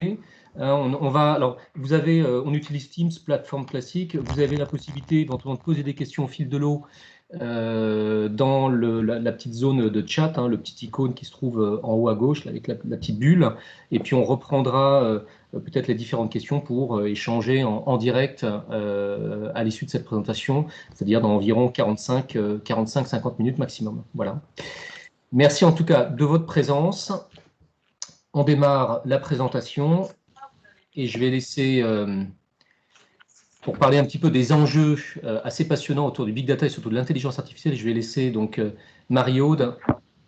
Alors, on utilise Teams, plateforme classique. Vous avez la possibilité éventuellement de poser des questions au fil de l'eau dans la petite zone de chat, le petit icône qui se trouve en haut à gauche là, avec la petite bulle. Et puis on reprendra peut-être les différentes questions pour échanger en direct à l'issue de cette présentation, c'est-à-dire dans environ 45-50 minutes maximum. Voilà. Merci en tout cas de votre présence. On démarre la présentation et je vais laisser, pour parler un petit peu des enjeux assez passionnants autour du big data et surtout de l'intelligence artificielle, je vais laisser donc Marie-Aude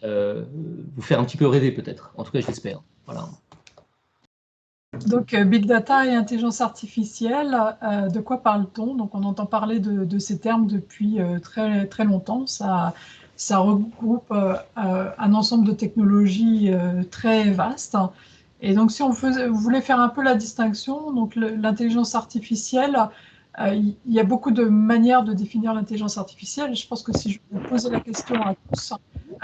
vous faire un petit peu rêver peut-être. En tout cas, je l'espère. Voilà. Donc, big data et intelligence artificielle, de quoi parle-t-on? Donc, on entend parler de ces termes depuis très, très longtemps. Ça regroupe un ensemble de technologies très vastes. Et donc, si on voulait faire un peu la distinction, donc l'intelligence artificielle, il y a beaucoup de manières de définir l'intelligence artificielle. Je pense que si je vous posais la question à tous,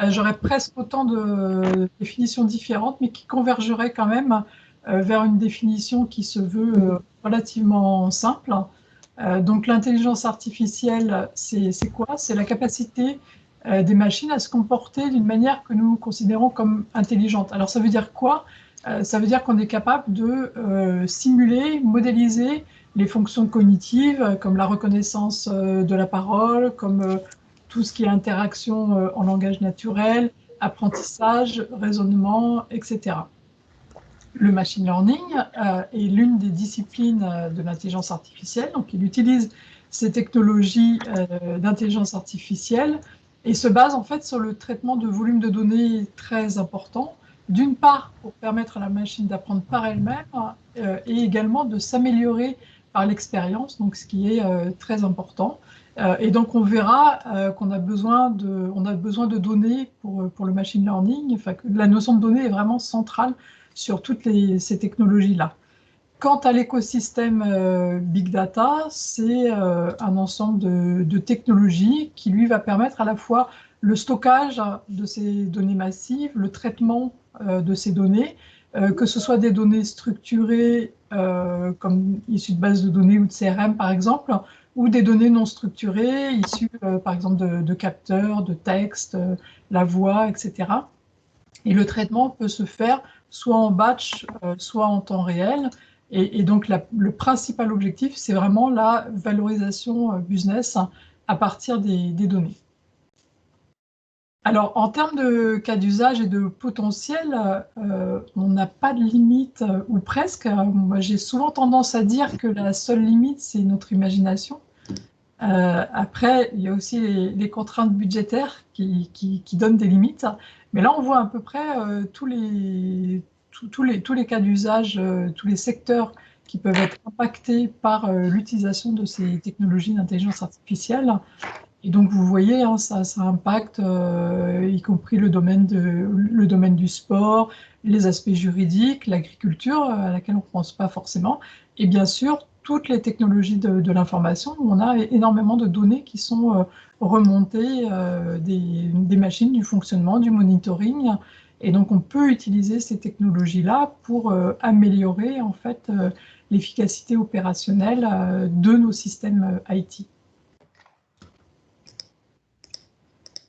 j'aurais presque autant de définitions différentes, mais qui convergeraient quand même vers une définition qui se veut relativement simple. Donc l'intelligence artificielle, c'est quoi? C'est la capacité des machines à se comporter d'une manière que nous considérons comme intelligente. Alors ça veut dire quoi? Ça veut dire qu'on est capable de simuler, modéliser les fonctions cognitives comme la reconnaissance de la parole, comme tout ce qui est interaction en langage naturel, apprentissage, raisonnement, etc. Le machine learning est l'une des disciplines de l'intelligence artificielle. Donc, il utilise ces technologies d'intelligence artificielle et se base en fait sur le traitement de volumes de données très importants, d'une part pour permettre à la machine d'apprendre par elle-même et également de s'améliorer par l'expérience, donc ce qui est très important. Et donc, on verra qu'on a besoin de données pour le machine learning. Enfin, que la notion de données est vraiment centrale sur toutes ces technologies-là. Quant à l'écosystème Big Data, c'est un ensemble de technologies qui, lui, va permettre à la fois le stockage de ces données massives, le traitement de ces données, que ce soit des données structurées comme issues de bases de données ou de CRM, par exemple, ou des données non structurées, issues, par exemple, de capteurs, de textes, la voix, etc. Et le traitement peut se faire soit en batch, soit en temps réel. Et donc, le principal objectif, c'est vraiment la valorisation business à partir des données. Alors, en termes de cas d'usage et de potentiel, on n'a pas de limite, ou presque. Moi, j'ai souvent tendance à dire que la seule limite, c'est notre imagination. Après, il y a aussi les contraintes budgétaires qui donnent des limites. Mais là, on voit à peu près tous les cas d'usage, tous les secteurs qui peuvent être impactés par l'utilisation de ces technologies d'intelligence artificielle. Et donc, vous voyez, hein, ça impacte y compris le domaine du sport, les aspects juridiques, l'agriculture, à laquelle on ne pense pas forcément, et bien sûr, toutes les technologies de l'information, où on a énormément de données qui sont remontées des machines, du fonctionnement, du monitoring. Et donc, on peut utiliser ces technologies-là pour améliorer en fait l'efficacité opérationnelle de nos systèmes IT.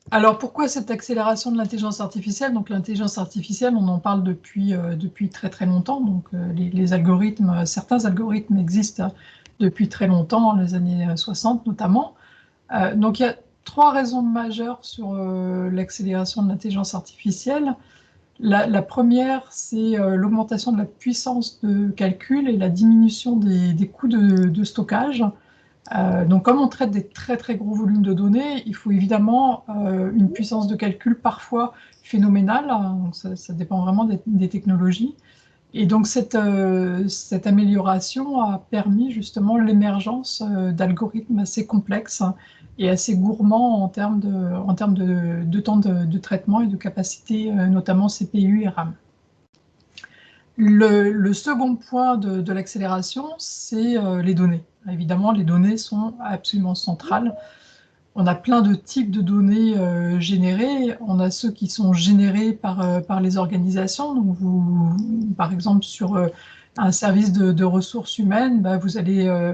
Alors, pourquoi cette accélération de l'intelligence artificielle? Donc, l'intelligence artificielle, on en parle depuis très très longtemps. Donc, les algorithmes, certains algorithmes existent depuis très longtemps, les années 60 notamment. Donc, il y a trois raisons majeures sur l'accélération de l'intelligence artificielle. La première, c'est l'augmentation de la puissance de calcul et la diminution des coûts de stockage. Donc, comme on traite des très très gros volumes de données, il faut évidemment une puissance de calcul parfois phénoménale. Donc ça dépend vraiment des technologies. Et donc, cette amélioration a permis justement l'émergence d'algorithmes assez complexes et assez gourmands en termes de temps de traitement et de capacité, notamment CPU et RAM. Le second point de l'accélération, c'est les données. Évidemment, les données sont absolument centrales. On a plein de types de données générées. On a ceux qui sont générés par les organisations. Donc par exemple, sur un service de ressources humaines, bah, vous allez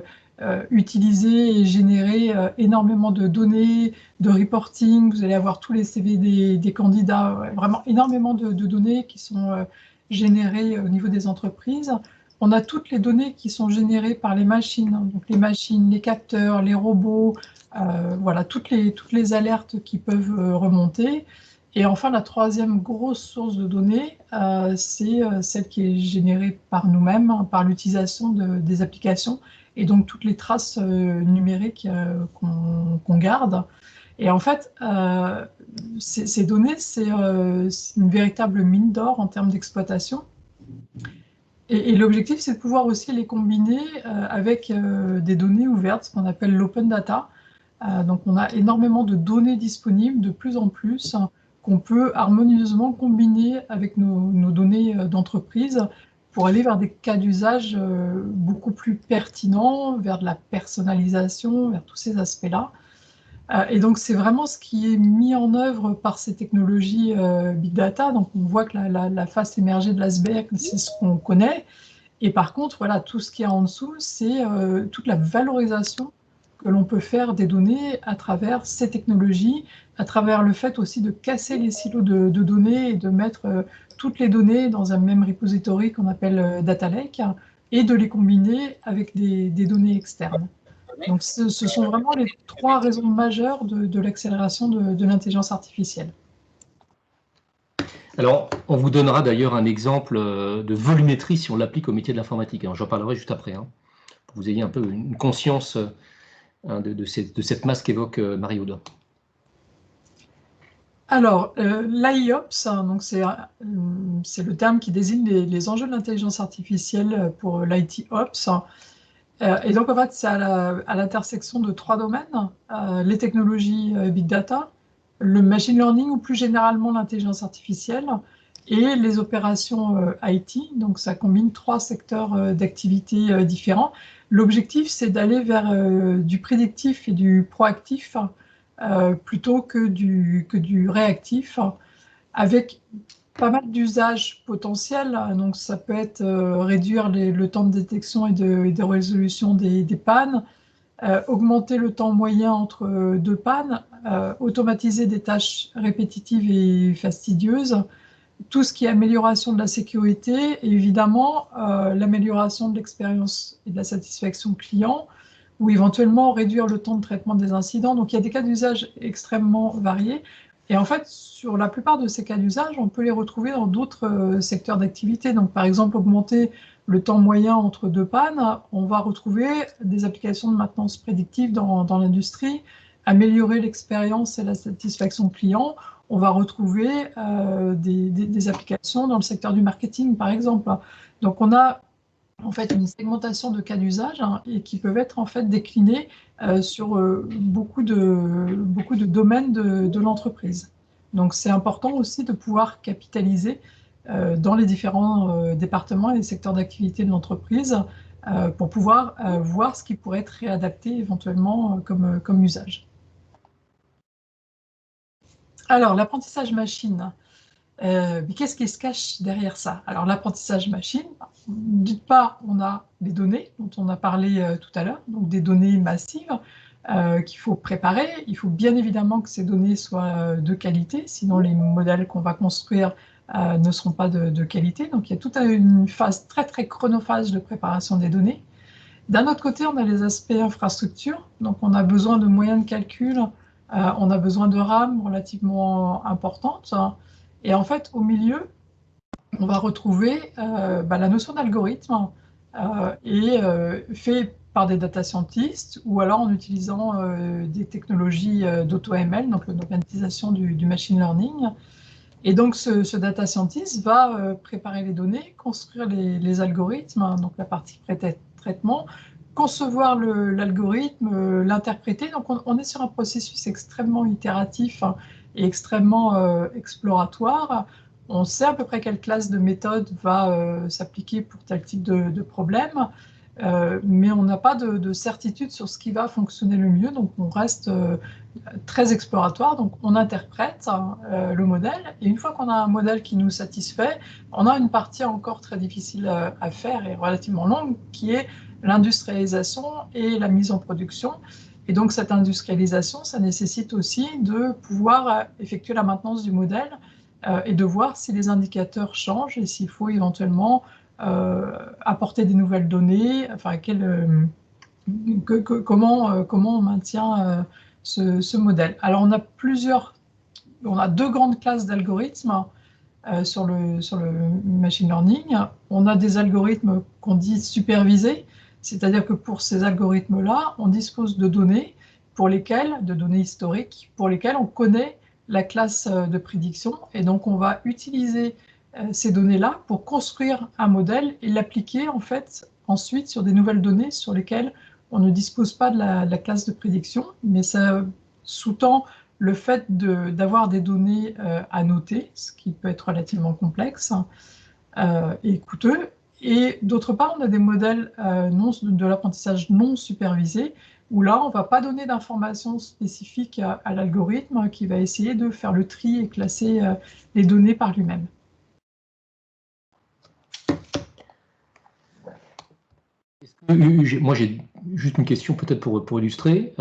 utiliser et générer énormément de données, de reporting, vous allez avoir tous les CV des candidats, ouais, vraiment énormément de données qui sont générées au niveau des entreprises. On a toutes les données qui sont générées par les machines, hein, donc les machines, les capteurs, les robots, voilà, toutes les alertes qui peuvent remonter. Et enfin, la troisième grosse source de données, c'est celle qui est générée par nous-mêmes, hein, par l'utilisation des applications, et donc toutes les traces numériques qu'on garde. Et en fait, ces données, c'est une véritable mine d'or en termes d'exploitation. Et l'objectif, c'est de pouvoir aussi les combiner avec des données ouvertes, ce qu'on appelle l'open data. Donc, on a énormément de données disponibles, de plus en plus, qu'on peut harmonieusement combiner avec nos données d'entreprise pour aller vers des cas d'usage beaucoup plus pertinents, vers de la personnalisation, vers tous ces aspects-là. Et donc, c'est vraiment ce qui est mis en œuvre par ces technologies Big Data. Donc, on voit que la face émergée de l'iceberg, c'est ce qu'on connaît. Et par contre, voilà, tout ce qu'il y a en dessous, c'est toute la valorisation que l'on peut faire des données à travers ces technologies, à travers le fait aussi de casser les silos de données et de mettre toutes les données dans un même repository qu'on appelle Data Lake et de les combiner avec des données externes. Donc, ce sont vraiment les trois raisons majeures de l'accélération de l'intelligence artificielle. Alors, on vous donnera d'ailleurs un exemple de volumétrie si on l'applique au métier de l'informatique. J'en parlerai juste après, hein, pour que vous ayez un peu une conscience de cette masse qu'évoque Marie-Aude. Alors, l'AIOps, donc c'est le terme qui désigne les enjeux de l'intelligence artificielle pour l'IT-Ops. Et donc, en fait, c'est à l'intersection de trois domaines, les technologies Big Data, le machine learning ou plus généralement l'intelligence artificielle et les opérations IT. Donc, ça combine trois secteurs d'activité différents. L'objectif, c'est d'aller vers du prédictif et du proactif plutôt que du réactif, avec pas mal d'usages potentiels. Donc, ça peut être réduire le temps de détection et de résolution des pannes, augmenter le temps moyen entre deux pannes, automatiser des tâches répétitives et fastidieuses, tout ce qui est amélioration de la sécurité et évidemment l'amélioration de l'expérience et de la satisfaction client, ou éventuellement réduire le temps de traitement des incidents. Donc il y a des cas d'usage extrêmement variés. Et en fait, sur la plupart de ces cas d'usage, on peut les retrouver dans d'autres secteurs d'activité. Donc par exemple, augmenter le temps moyen entre deux pannes, on va retrouver des applications de maintenance prédictive dans l'industrie, améliorer l'expérience et la satisfaction client. On va retrouver des applications dans le secteur du marketing, par exemple. Donc on a en fait une segmentation de cas d'usage et qui peuvent être en fait déclinés sur beaucoup de domaines de l'entreprise. Donc c'est important aussi de pouvoir capitaliser dans les différents départements et les secteurs d'activité de l'entreprise pour pouvoir voir ce qui pourrait être réadapté éventuellement comme usage. Alors, l'apprentissage machine. Mais qu'est-ce qui se cache derrière ça? Alors, l'apprentissage machine, d'une part, on a des données dont on a parlé tout à l'heure, donc des données massives qu'il faut préparer. Il faut bien évidemment que ces données soient de qualité, sinon les modèles qu'on va construire ne seront pas de qualité. Donc, il y a toute une phase très, très chronophage de préparation des données. D'un autre côté, on a les aspects infrastructure. Donc, on a besoin de moyens de calcul, on a besoin de RAM relativement importantes. Et en fait, au milieu, on va retrouver la notion d'algorithme fait par des data scientists ou alors en utilisant des technologies d'auto-ML, donc l'automatisation du machine learning. Et donc, ce data scientist va préparer les données, construire les algorithmes, donc la partie pré-traitement, concevoir l'algorithme, l'interpréter. Donc, on est sur un processus extrêmement itératif et extrêmement exploratoire. On sait à peu près quelle classe de méthode va s'appliquer pour tel type de problème. mais on n'a pas de certitude sur ce qui va fonctionner le mieux, donc on reste très exploratoire, donc on interprète le modèle, et une fois qu'on a un modèle qui nous satisfait, on a une partie encore très difficile à faire et relativement longue, qui est l'industrialisation et la mise en production. Et donc cette industrialisation, ça nécessite aussi de pouvoir effectuer la maintenance du modèle et de voir si les indicateurs changent et s'il faut éventuellement apporter des nouvelles données, enfin, comment on maintient ce modèle. Alors on a deux grandes classes d'algorithmes sur le machine learning. On a des algorithmes qu'on dit supervisés, c'est-à-dire que pour ces algorithmes-là, on dispose de données de données historiques, pour lesquelles on connaît la classe de prédiction, et donc on va utiliser ces données-là pour construire un modèle et l'appliquer en fait ensuite sur des nouvelles données sur lesquelles on ne dispose pas de la classe de prédiction, mais ça sous-tend le fait d'avoir des données à noter, ce qui peut être relativement complexe et coûteux. Et d'autre part, on a des modèles de l'apprentissage non supervisé, où là, on ne va pas donner d'informations spécifiques à l'algorithme qui va essayer de faire le tri et classer les données par lui-même. Moi, j'ai juste une question peut-être pour illustrer.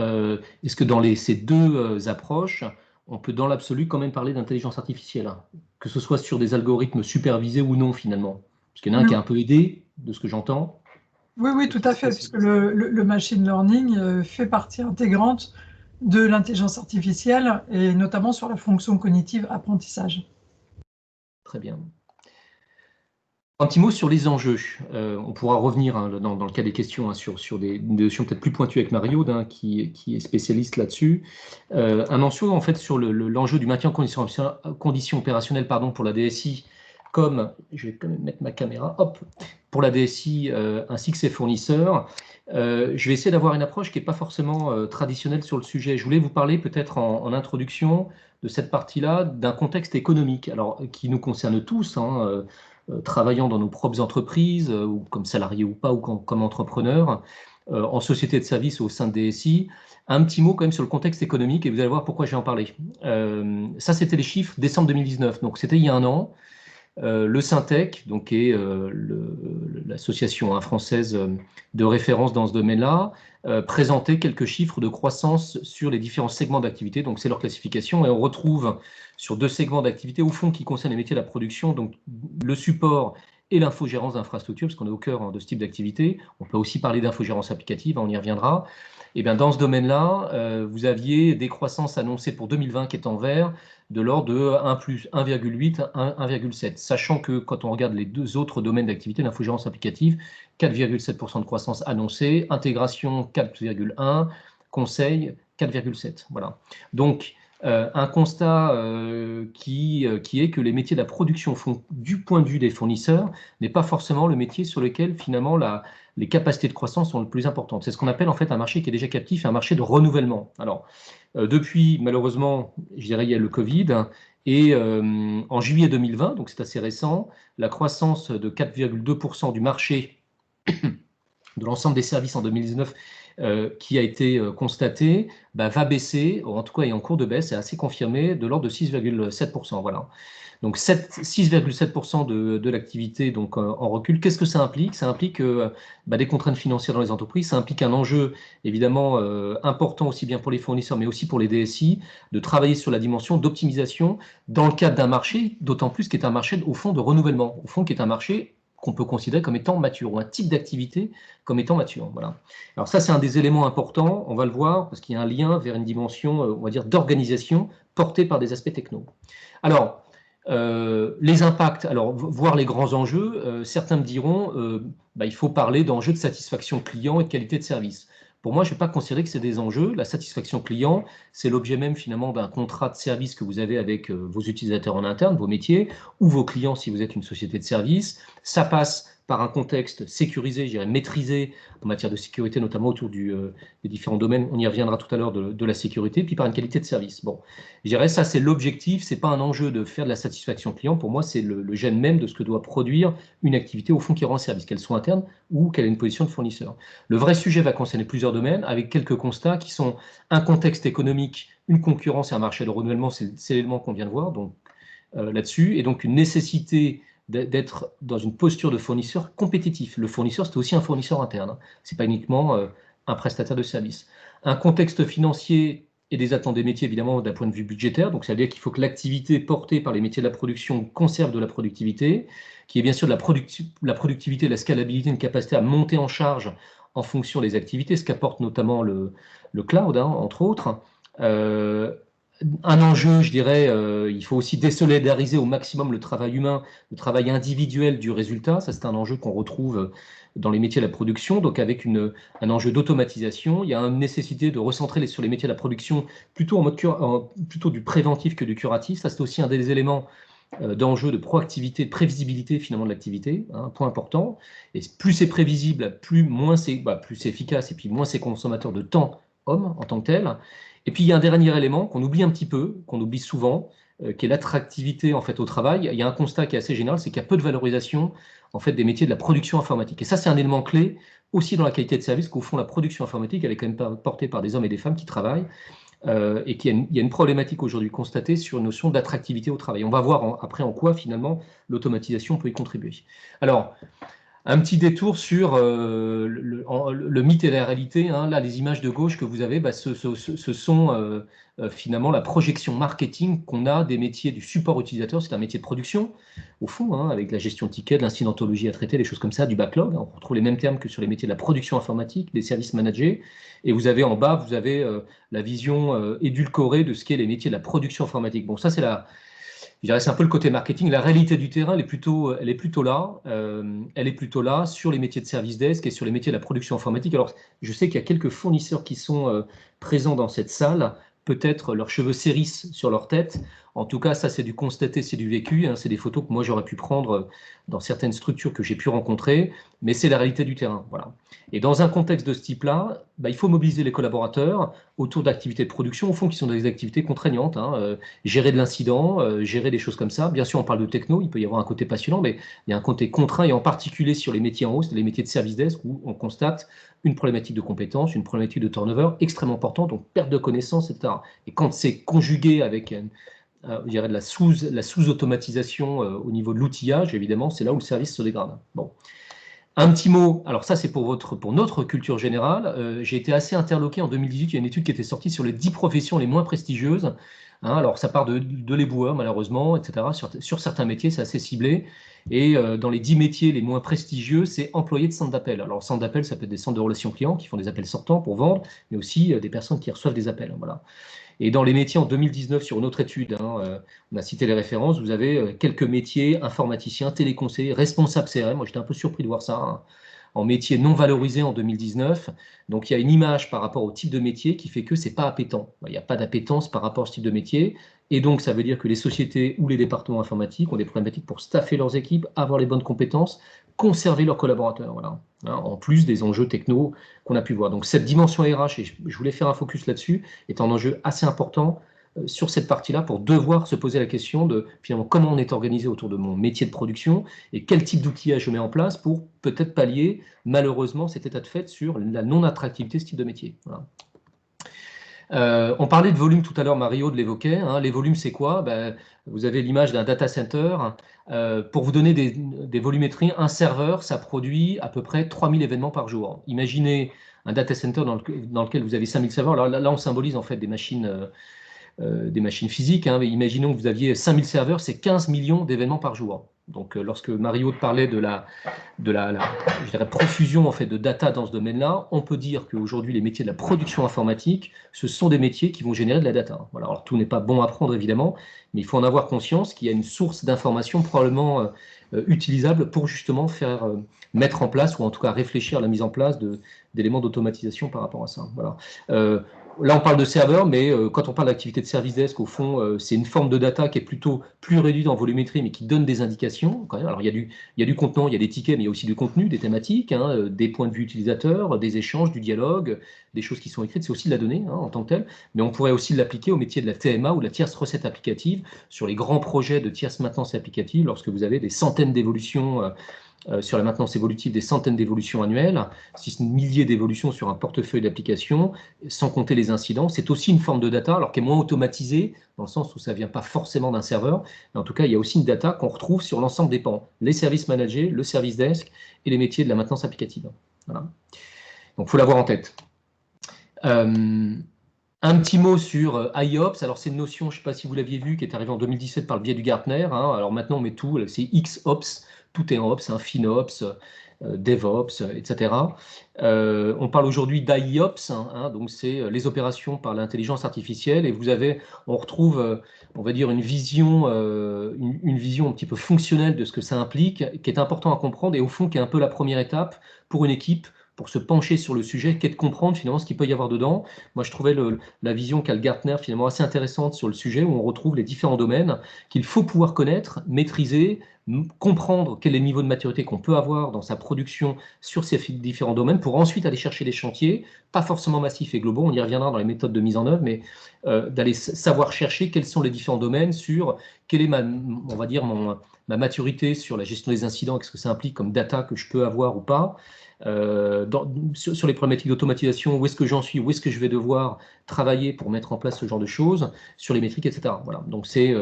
Est-ce que dans ces deux approches, on peut dans l'absolu quand même parler d'intelligence artificielle, hein, que ce soit sur des algorithmes supervisés ou non finalement? Parce qu'il y en a un qui est un peu aidé, de ce que j'entends. Oui, tout à fait, puisque le machine learning fait partie intégrante de l'intelligence artificielle, et notamment sur la fonction cognitive apprentissage. Très bien. Un petit mot sur les enjeux. On pourra revenir dans le cas des questions sur des notions peut-être plus pointues avec Mario, qui est spécialiste là-dessus. Un enjeu en fait sur l'enjeu du maintien en conditions opérationnelles pour la DSI, comme, je vais quand même mettre ma caméra, hop, pour la DSI ainsi que ses fournisseurs. Je vais essayer d'avoir une approche qui n'est pas forcément traditionnelle sur le sujet. Je voulais vous parler peut-être en introduction de cette partie-là d'un contexte économique, alors qui nous concerne tous, travaillant dans nos propres entreprises, ou comme salariés ou pas, ou comme entrepreneurs, en société de service au sein de DSI. Un petit mot quand même sur le contexte économique, et vous allez voir pourquoi je vais en parler. Ça, c'était les chiffres décembre 2019, donc c'était il y a un an. Le Syntec, donc, qui est l'association française de référence dans ce domaine-là, présentait quelques chiffres de croissance sur les différents segments d'activité. Donc, c'est leur classification. Et on retrouve sur deux segments d'activité, au fond, qui concernent les métiers de la production, donc le support et l'infogérance d'infrastructures, parce qu'on est au cœur de ce type d'activité. On peut aussi parler d'infogérance applicative, on y reviendra. Et bien, dans ce domaine-là, vous aviez des croissances annoncées pour 2020 qui est en vert, de l'ordre de 1,8 à 1,7, sachant que quand on regarde les deux autres domaines d'activité, l'infogérance applicative, 4,7% de croissance annoncée, intégration 4,1, conseil 4,7. Voilà. Donc, un constat qui est que les métiers de la production, du point de vue des fournisseurs, n'est pas forcément le métier sur lequel finalement les capacités de croissance sont les plus importantes. C'est ce qu'on appelle en fait un marché qui est déjà captif, un marché de renouvellement. Alors, depuis, malheureusement, je dirais, il y a le Covid, et en juillet 2020, donc c'est assez récent, la croissance de 4,2% du marché de l'ensemble des services en 2019 qui a été constaté, va baisser, en tout cas est en cours de baisse, c'est assez confirmé, de l'ordre de 6,7%. Voilà. Donc 6,7% de l'activité donc en recul. Qu'est-ce que ça implique? Ça implique des contraintes financières dans les entreprises, ça implique un enjeu évidemment important aussi bien pour les fournisseurs mais aussi pour les DSI, de travailler sur la dimension d'optimisation dans le cadre d'un marché, d'autant plus qui est un marché au fond de renouvellement, au fond qui est un marché qu'on peut considérer comme étant mature, ou un type d'activité comme étant mature. Voilà. Alors ça, c'est un des éléments importants, on va le voir, parce qu'il y a un lien vers une dimension, on va dire, d'organisation portée par des aspects techno. Alors, les impacts, alors voir les grands enjeux, certains me diront il faut parler d'enjeux de satisfaction client et de qualité de service. Pour moi, je ne vais pas considérer que c'est des enjeux. La satisfaction client, c'est l'objet même finalement d'un contrat de service que vous avez avec vos utilisateurs en interne, vos métiers, ou vos clients si vous êtes une société de service. Ça passe par un contexte sécurisé, je dirais maîtrisé en matière de sécurité, notamment autour des différents domaines, on y reviendra tout à l'heure, de la sécurité, puis par une qualité de service. Bon, je dirais ça, c'est l'objectif, c'est pas un enjeu de faire de la satisfaction client, pour moi, c'est le gène même de ce que doit produire une activité au fond qui rend service, qu'elle soit interne ou qu'elle ait une position de fournisseur. Le vrai sujet va concerner plusieurs domaines, avec quelques constats qui sont un contexte économique, une concurrence et un marché de renouvellement, c'est l'élément qu'on vient de voir, donc là-dessus, et donc une nécessité d'être dans une posture de fournisseur compétitif. Le fournisseur, c'est aussi un fournisseur interne, hein. Ce n'est pas uniquement un prestataire de service. Un contexte financier et des attentes des métiers, évidemment, d'un point de vue budgétaire. Donc, ça veut dire qu'il faut que l'activité portée par les métiers de la production conserve de la productivité, qui est bien sûr de la productivité, de la scalabilité, une capacité à monter en charge en fonction des activités, ce qu'apporte notamment le cloud, hein, entre autres. Un enjeu, je dirais, il faut aussi désolidariser au maximum le travail humain, le travail individuel du résultat. Ça, c'est un enjeu qu'on retrouve dans les métiers de la production, donc avec un enjeu d'automatisation. Il y a une nécessité de recentrer sur les métiers de la production plutôt en mode plutôt du préventif que du curatif. Ça, c'est aussi un des éléments d'enjeu de proactivité, de prévisibilité finalement de l'activité, hein, un point important. Et plus c'est prévisible, plus c'est efficace et puis moins c'est consommateur de temps homme en tant que tel. Et puis, il y a un dernier élément qu'on oublie un petit peu, qu'on oublie souvent, qui est l'attractivité en fait, au travail. Il y a un constat qui est assez général, c'est qu'il y a peu de valorisation en fait, des métiers de la production informatique. Et ça, c'est un élément clé aussi dans la qualité de service, qu'au fond, la production informatique, elle est quand même portée par des hommes et des femmes qui travaillent, et il y a une problématique aujourd'hui constatée sur une notion d'attractivité au travail. On va voir après en quoi, finalement, l'automatisation peut y contribuer. Alors, un petit détour sur le mythe et la réalité, hein. Là, les images de gauche que vous avez, ce sont finalement la projection marketing qu'on a des métiers du support utilisateur. C'est un métier de production, au fond, hein, avec la gestion de tickets, de l'incidentologie à traiter, des choses comme ça, du backlog. On retrouve les mêmes termes que sur les métiers de la production informatique, des services managés. Et vous avez en bas, vous avez la vision édulcorée de ce qu'est les métiers de la production informatique. Bon, ça, c'est un peu le côté marketing. La réalité du terrain, elle est plutôt là. Elle est plutôt là sur les métiers de service desk et sur les métiers de la production informatique. Alors, je sais qu'il y a quelques fournisseurs qui sont présents dans cette salle. Peut-être leurs cheveux s'hérissent sur leur tête. En tout cas, ça, c'est du constaté, c'est du vécu, hein. C'est des photos que moi, j'aurais pu prendre dans certaines structures que j'ai pu rencontrer, mais c'est la réalité du terrain. Voilà. Et dans un contexte de ce type-là, il faut mobiliser les collaborateurs autour d'activités de production, au fond, qui sont des activités contraignantes, hein. Gérer de l'incident, gérer des choses comme ça. Bien sûr, on parle de techno, il peut y avoir un côté passionnant, mais il y a un côté contraint, et en particulier sur les métiers en hausse, les métiers de service desk, où on constate une problématique de compétences, une problématique de turnover extrêmement importante, donc perte de connaissances, etc. Et quand c'est conjugué avec je dirais de la sous-automatisation au niveau de l'outillage, évidemment, c'est là où le service se dégrade. Bon. Un petit mot, alors ça c'est pour notre culture générale. J'ai été assez interloqué en 2018, il y a une étude qui était sortie sur les 10 professions les moins prestigieuses. Hein, alors ça part de l'éboueur malheureusement, etc. Sur certains métiers, c'est assez ciblé. Et dans les 10 métiers les moins prestigieux, c'est employé de centre d'appel. Alors centre d'appel, ça peut être des centres de relations clients qui font des appels sortants pour vendre, mais aussi des personnes qui reçoivent des appels. Voilà. Et dans les métiers en 2019, sur une autre étude, hein, on a cité les références, vous avez quelques métiers, informaticiens, téléconseillers, responsables CRM. Moi, j'étais un peu surpris de voir ça, hein, en métier non valorisé en 2019. Donc, il y a une image par rapport au type de métier qui fait que ce n'est pas appétant. Il n'y a pas d'appétence par rapport à ce type de métier. Et donc, ça veut dire que les sociétés ou les départements informatiques ont des problématiques pour staffer leurs équipes, avoir les bonnes compétences, conserver leurs collaborateurs. Voilà. Hein, en plus des enjeux techno qu'on a pu voir. Donc, cette dimension RH, et je voulais faire un focus là-dessus, est un enjeu assez important sur cette partie-là pour devoir se poser la question de finalement comment on est organisé autour de mon métier de production et quel type d'outillage je mets en place pour peut-être pallier malheureusement cet état de fait sur la non-attractivité de ce type de métier. Voilà. On parlait de volume tout à l'heure, Mario de l'évoquait. Hein. Les volumes, c'est quoi? Vous avez l'image d'un data center. Pour vous donner des volumétries, un serveur, ça produit à peu près 3000 événements par jour. Imaginez un data center dans lequel vous avez 5000 serveurs. Alors là, on symbolise en fait des machines physiques. Hein. Imaginons que vous aviez 5000 serveurs, c'est 15 millions d'événements par jour. Donc, lorsque Mario parlait de la je dirais, profusion en fait, de data dans ce domaine-là, on peut dire qu'aujourd'hui, les métiers de la production informatique, ce sont des métiers qui vont générer de la data. Voilà. Alors, tout n'est pas bon à prendre, évidemment, mais il faut en avoir conscience qu'il y a une source d'information probablement utilisable pour justement faire mettre en place, ou en tout cas réfléchir à la mise en place d'éléments d'automatisation par rapport à ça. Voilà. Là, on parle de serveur, mais quand on parle d'activité de service desk, au fond, c'est une forme de data qui est plutôt plus réduite en volumétrie, mais qui donne des indications quand même. Alors, il y a du contenant, il y a des tickets, mais il y a aussi du contenu, des thématiques, hein, des points de vue utilisateurs, des échanges, du dialogue, des choses qui sont écrites. C'est aussi de la donnée en tant que telle, mais on pourrait aussi l'appliquer au métier de la TMA ou de la tierce recette applicative sur les grands projets de tierce maintenance applicative, lorsque vous avez des centaines d'évolutions sur la maintenance évolutive, des centaines d'évolutions annuelles, si ce n'est milliers d'évolutions sur un portefeuille d'applications, sans compter les incidents. C'est aussi une forme de data, alors qui est moins automatisée, dans le sens où ça ne vient pas forcément d'un serveur, mais en tout cas, il y a aussi une data qu'on retrouve sur l'ensemble des pans, les services managés, le service desk et les métiers de la maintenance applicative. Voilà. Donc, il faut l'avoir en tête. Un petit mot sur IOPS. Alors, c'est une notion, je ne sais pas si vous l'aviez vu, qui est arrivée en 2017 par le biais du Gartner. Hein. Alors maintenant, on met tout, c'est XOps, tout est en Ops, hein, FinOps, DevOps, etc. On parle aujourd'hui d'IOPS, hein, donc c'est les opérations par l'intelligence artificielle. Et on retrouve, on va dire, une vision un petit peu fonctionnelle de ce que ça implique, qui est important à comprendre et au fond qui est un peu la première étape pour une équipe pour se pencher sur le sujet, qu'est de comprendre finalement ce qu'il peut y avoir dedans. Moi, je trouvais la vision qu'a le Gartner finalement assez intéressante sur le sujet, où on retrouve les différents domaines qu'il faut pouvoir connaître, maîtriser, comprendre quel est le niveau de maturité qu'on peut avoir dans sa production sur ces différents domaines, pour ensuite aller chercher des chantiers, pas forcément massifs et globaux, on y reviendra dans les méthodes de mise en œuvre, mais d'aller savoir chercher quels sont les différents domaines sur quelle est on va dire, ma maturité sur la gestion des incidents, qu'est-ce que ça implique comme data que je peux avoir ou pas, sur les problématiques d'automatisation, où est-ce que j'en suis, où est-ce que je vais devoir travailler pour mettre en place ce genre de choses, sur les métriques, etc. Voilà. Donc c'est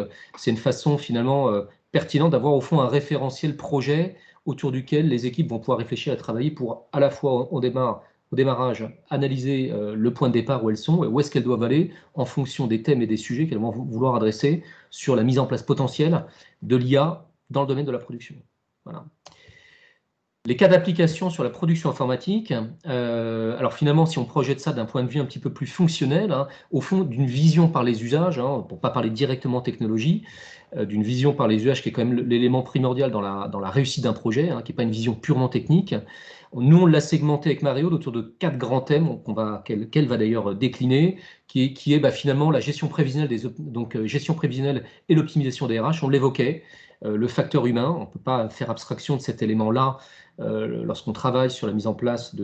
une façon finalement pertinente d'avoir au fond un référentiel projet autour duquel les équipes vont pouvoir réfléchir et travailler pour à la fois au démarrage, analyser le point de départ où elles sont et où est-ce qu'elles doivent aller en fonction des thèmes et des sujets qu'elles vont vouloir adresser sur la mise en place potentielle de l'IA dans le domaine de la production. Voilà. Les cas d'application sur la production informatique, alors finalement, si on projette ça d'un point de vue un petit peu plus fonctionnel, hein, au fond, d'une vision par les usages, hein, pour ne pas parler directement technologie, d'une vision par les usages qui est quand même l'élément primordial dans la réussite d'un projet, hein, qui n'est pas une vision purement technique. Nous, on l'a segmenté avec Mario autour de 4 grands thèmes qu'elle va d'ailleurs décliner, qui est finalement la gestion prévisionnelle, gestion prévisionnelle et l'optimisation des RH. On l'évoquait, le facteur humain, on ne peut pas faire abstraction de cet élément-là lorsqu'on travaille sur la mise en place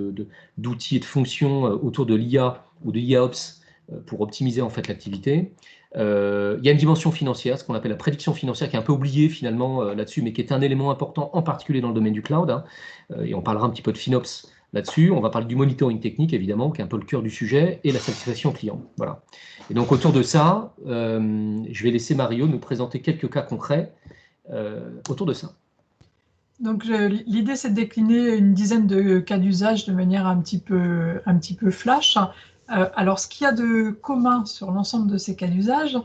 d'outils et de fonctions autour de l'IA ou de l'IAOps pour optimiser en fait l'activité. Il y a une dimension financière, ce qu'on appelle la prédiction financière, qui est un peu oubliée finalement là-dessus, mais qui est un élément important, en particulier dans le domaine du cloud. Hein, et on parlera un petit peu de FinOps là-dessus. On va parler du monitoring technique, évidemment, qui est un peu le cœur du sujet, et la satisfaction client. Voilà. Et donc, autour de ça, je vais laisser Mario nous présenter quelques cas concrets autour de ça. Donc, l'idée, c'est de décliner une dizaine de cas d'usage de manière un petit peu flash. Alors, ce qu'il y a de commun sur l'ensemble de ces cas d'usage,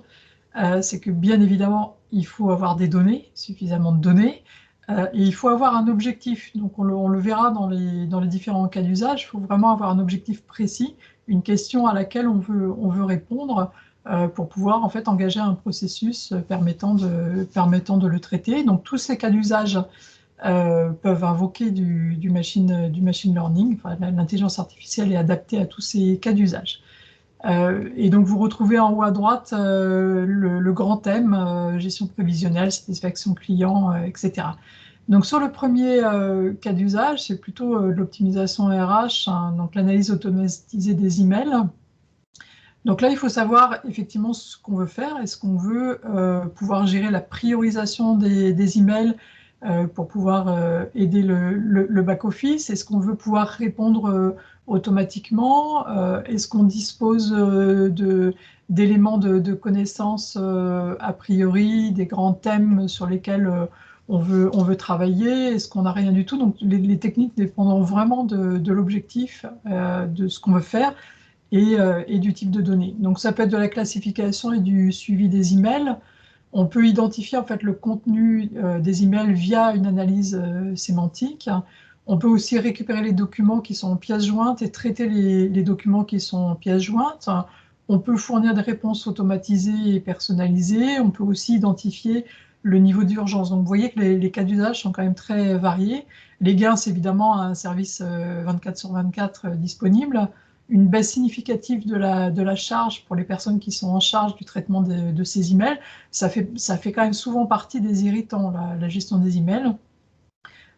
c'est que bien évidemment, il faut avoir des données, suffisamment de données, et il faut avoir un objectif. Donc, on le verra dans les différents cas d'usage. Il faut vraiment avoir un objectif précis, une question à laquelle on veut répondre pour pouvoir en fait engager un processus permettant de le traiter. Donc, tous ces cas d'usage peuvent invoquer du machine learning. Enfin, l'intelligence artificielle est adaptée à tous ces cas d'usage. Et donc, vous retrouvez en haut à droite le grand thème, gestion prévisionnelle, satisfaction client, etc. Donc, sur le premier cas d'usage, c'est plutôt l'optimisation RH, hein, donc l'analyse automatisée des emails. Donc là, il faut savoir effectivement ce qu'on veut faire. Est-ce qu'on veut pouvoir gérer la priorisation des emails pour pouvoir aider le back-office? Est-ce qu'on veut pouvoir répondre automatiquement? Est-ce qu'on dispose d'éléments de connaissances a priori, des grands thèmes sur lesquels on veut travailler? Est-ce qu'on n'a rien du tout? Donc les techniques dépendront vraiment de l'objectif, de ce qu'on veut faire et du type de données. Donc ça peut être de la classification et du suivi des emails. On peut identifier en fait le contenu des emails via une analyse sémantique. On peut aussi récupérer les documents qui sont en pièces jointes et traiter les documents qui sont en pièces jointes. On peut fournir des réponses automatisées et personnalisées. On peut aussi identifier le niveau d'urgence. Donc vous voyez que les cas d'usage sont quand même très variés. Les gains, c'est évidemment un service 24/24 disponible. une baisse significative de la charge pour les personnes qui sont en charge du traitement de ces emails. Ça fait quand même souvent partie des irritants, la gestion des emails.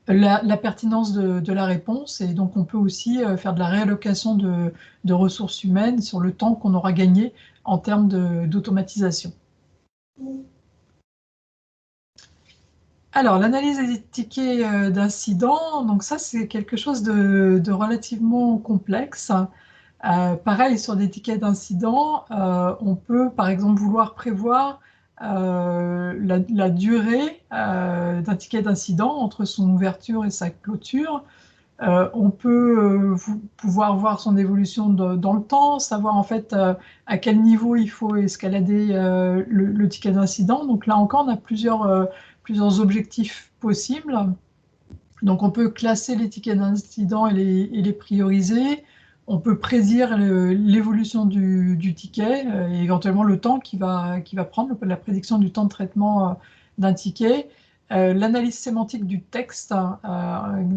La pertinence de la réponse, et donc on peut aussi faire de la réallocation de ressources humaines sur le temps qu'on aura gagné en termes d'automatisation. Alors, l'analyse des tickets d'incidents, donc ça c'est quelque chose de relativement complexe. Pareil, sur des tickets d'incident, on peut par exemple vouloir prévoir la durée d'un ticket d'incident entre son ouverture et sa clôture. On peut pouvoir voir son évolution dans le temps, savoir en fait à quel niveau il faut escalader le ticket d'incident. Donc là encore, on a plusieurs objectifs possibles. Donc on peut classer les tickets d'incident et les prioriser. On peut prédire l'évolution du ticket et éventuellement le temps qu'il va prendre, la prédiction du temps de traitement d'un ticket. L'analyse sémantique du texte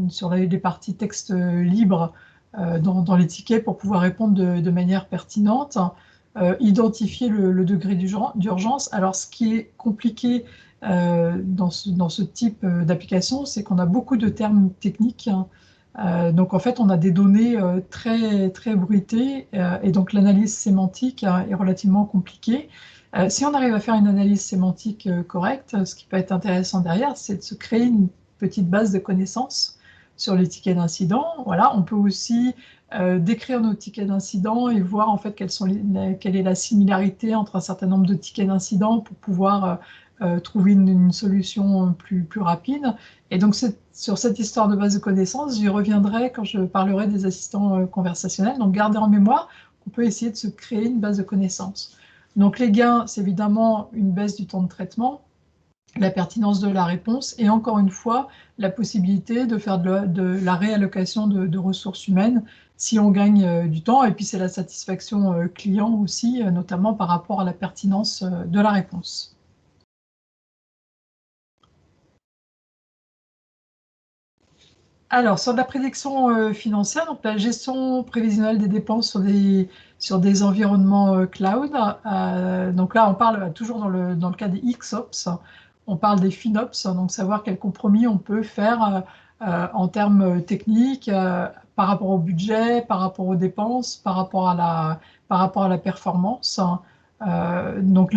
sur les parties texte libres dans les tickets pour pouvoir répondre de manière pertinente. Identifier le degré d'urgence. Alors ce qui est compliqué dans ce type d'application, c'est qu'on a beaucoup de termes techniques. Donc en fait, on a des données très, très bruitées et donc l'analyse sémantique est relativement compliquée. Si on arrive à faire une analyse sémantique correcte, ce qui peut être intéressant derrière, c'est de se créer une petite base de connaissances sur les tickets d'incident. Voilà, on peut aussi décrire nos tickets d'incident et voir en fait quelle est la similarité entre un certain nombre de tickets d'incident pour pouvoir trouver une solution plus rapide. Et donc, sur cette histoire de base de connaissances, j'y reviendrai quand je parlerai des assistants conversationnels. Donc, gardez en mémoire qu'on peut essayer de se créer une base de connaissances. Donc, les gains, c'est évidemment une baisse du temps de traitement, la pertinence de la réponse et encore une fois, la possibilité de faire de la réallocation de ressources humaines si on gagne du temps. Et puis, c'est la satisfaction client aussi, notamment par rapport à la pertinence de la réponse. Alors, sur la prédiction financière, donc la gestion prévisionnelle des dépenses sur des environnements cloud. Donc là, on parle toujours dans le cas des XOps, on parle des FinOps, donc savoir quel compromis on peut faire en termes techniques par rapport au budget, par rapport aux dépenses, par rapport à la performance. Donc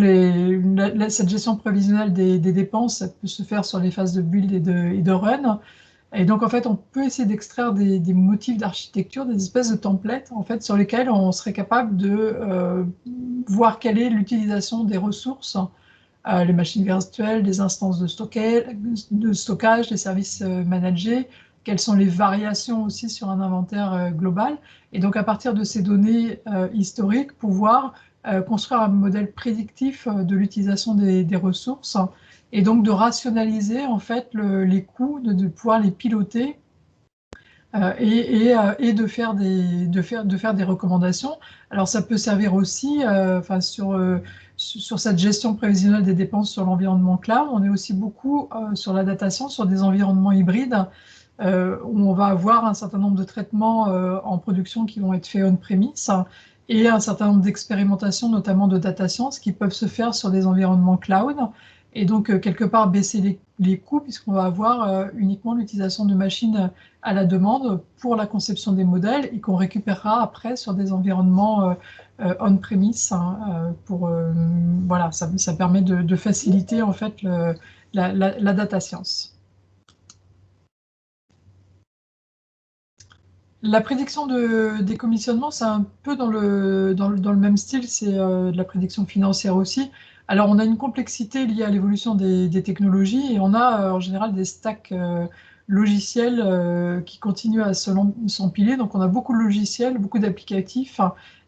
cette gestion prévisionnelle des dépenses, ça peut se faire sur les phases de build et de run. Et donc, en fait, on peut essayer d'extraire des motifs d'architecture, des espèces de templates, en fait, sur lesquels on serait capable de voir quelle est l'utilisation des ressources, les machines virtuelles, les instances de stockage, les services managés, quelles sont les variations aussi sur un inventaire global. Et donc, à partir de ces données historiques, pouvoir construire un modèle prédictif de l'utilisation des ressources et donc de rationaliser en fait les coûts, de pouvoir les piloter et de faire des recommandations. Alors ça peut servir aussi sur cette gestion prévisionnelle des dépenses sur l'environnement cloud. On est aussi beaucoup sur la datation, sur des environnements hybrides où on va avoir un certain nombre de traitements en production qui vont être faits on-premise et un certain nombre d'expérimentations, notamment de data science, qui peuvent se faire sur des environnements cloud. Et donc, quelque part, baisser les coûts, puisqu'on va avoir uniquement l'utilisation de machines à la demande pour la conception des modèles et qu'on récupérera après sur des environnements on-premise. Voilà, ça permet de faciliter en fait la data science. La prédiction des commissionnements, c'est un peu dans le même style, c'est de la prédiction financière aussi. Alors, on a une complexité liée à l'évolution des technologies et on a en général des stacks logiciels qui continuent à s'empiler. Donc, on a beaucoup de logiciels, beaucoup d'applicatifs.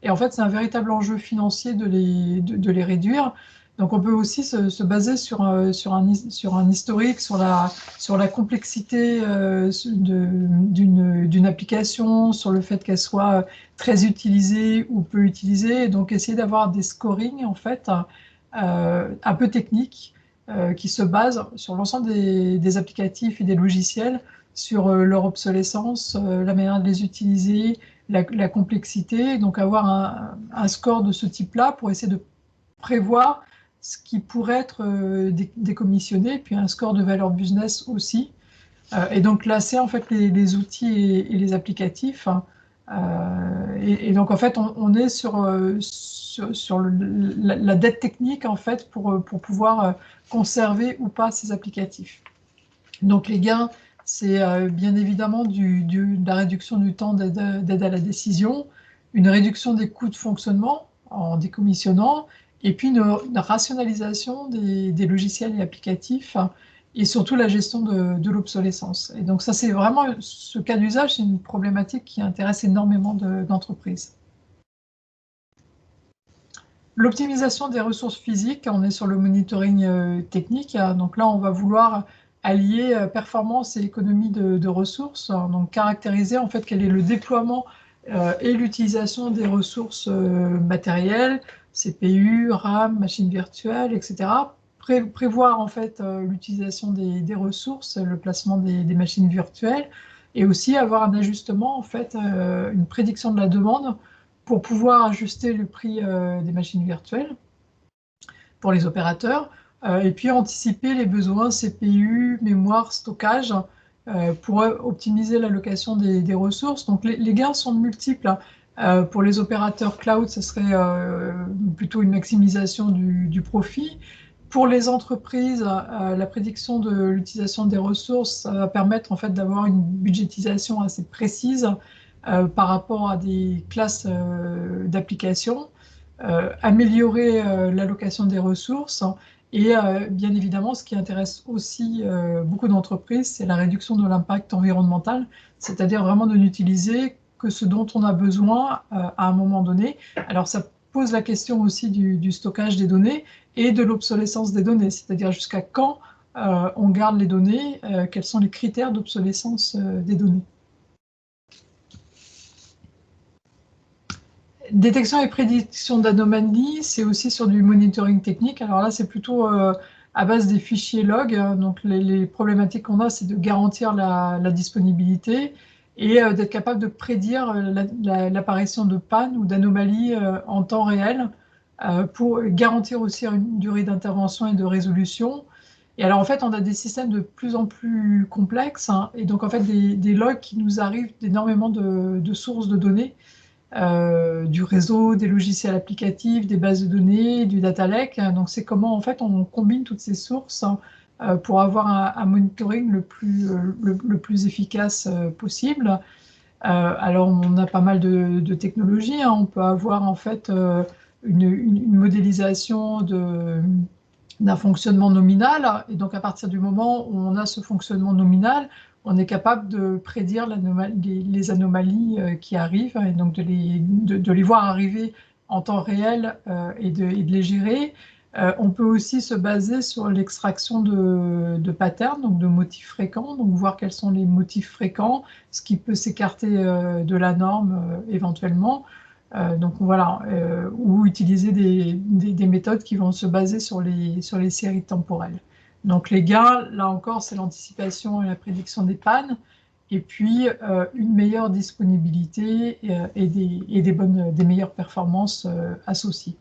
Et en fait, c'est un véritable enjeu financier de les réduire. Donc, on peut aussi se baser sur un historique, sur la complexité d'une application, sur le fait qu'elle soit très utilisée ou peu utilisée. Et donc, essayer d'avoir des scorings, en fait, un peu techniques qui se basent sur l'ensemble des applicatifs et des logiciels, sur leur obsolescence, la manière de les utiliser, la complexité, donc avoir un score de ce type-là pour essayer de prévoir ce qui pourrait être décommissionné, puis un score de valeur business aussi. Et donc là, c'est en fait les outils et les applicatifs. Et donc en fait, on est sur la dette technique en fait pour pouvoir conserver ou pas ces applicatifs. Donc les gains, c'est bien évidemment de la réduction du temps d'aide à la décision, une réduction des coûts de fonctionnement en décommissionnant, et puis une rationalisation des logiciels et applicatifs, et surtout la gestion de l'obsolescence. Et donc ça, c'est vraiment ce cas d'usage, c'est une problématique qui intéresse énormément d'entreprises. L'optimisation des ressources physiques, on est sur le monitoring technique, donc là on va vouloir allier performance et économie de ressources, donc caractériser en fait quel est le déploiement et l'utilisation des ressources matérielles, CPU, RAM, machines virtuelles, etc. Prévoir en fait l'utilisation des ressources, le placement des machines virtuelles, et aussi avoir un ajustement en fait, une prédiction de la demande pour pouvoir ajuster le prix des machines virtuelles pour les opérateurs, et puis anticiper les besoins CPU, mémoire, stockage, pour optimiser l'allocation des ressources. Donc les gains sont multiples. Pour les opérateurs cloud, ce serait plutôt une maximisation du profit. Pour les entreprises, la prédiction de l'utilisation des ressources, ça va permettre en fait d'avoir une budgétisation assez précise par rapport à des classes d'applications, améliorer l'allocation des ressources, et bien évidemment, ce qui intéresse aussi beaucoup d'entreprises, c'est la réduction de l'impact environnemental, c'est-à-dire vraiment de n'utiliser que ce dont on a besoin à un moment donné. Alors ça pose la question aussi du stockage des données et de l'obsolescence des données, c'est-à-dire jusqu'à quand on garde les données, quels sont les critères d'obsolescence des données. Détection et prédiction d'anomalies, c'est aussi sur du monitoring technique. Alors là, c'est plutôt à base des fichiers log. Donc les problématiques qu'on a, c'est de garantir la disponibilité et d'être capable de prédire l'apparition de pannes ou d'anomalies en temps réel pour garantir aussi une durée d'intervention et de résolution. Et alors en fait, on a des systèmes de plus en plus complexes, hein, et donc en fait des logs qui nous arrivent d'énormément de sources de données. Du réseau, des logiciels applicatifs, des bases de données, du data lake. Donc c'est comment en fait on combine toutes ces sources pour avoir un monitoring le plus efficace possible. Alors on a pas mal de technologies, hein. On peut avoir en fait une modélisation d'un fonctionnement nominal, et donc à partir du moment où on a ce fonctionnement nominal, on est capable de prédire les anomalies qui arrivent, et donc de les voir arriver en temps réel et de les gérer. On peut aussi se baser sur l'extraction de patterns, donc de motifs fréquents, donc voir quels sont les motifs fréquents, ce qui peut s'écarter de la norme éventuellement. Donc voilà, ou utiliser des méthodes qui vont se baser sur les séries temporelles. Donc les gains, là encore, c'est l'anticipation et la prédiction des pannes, et puis une meilleure disponibilité et des meilleures performances associées.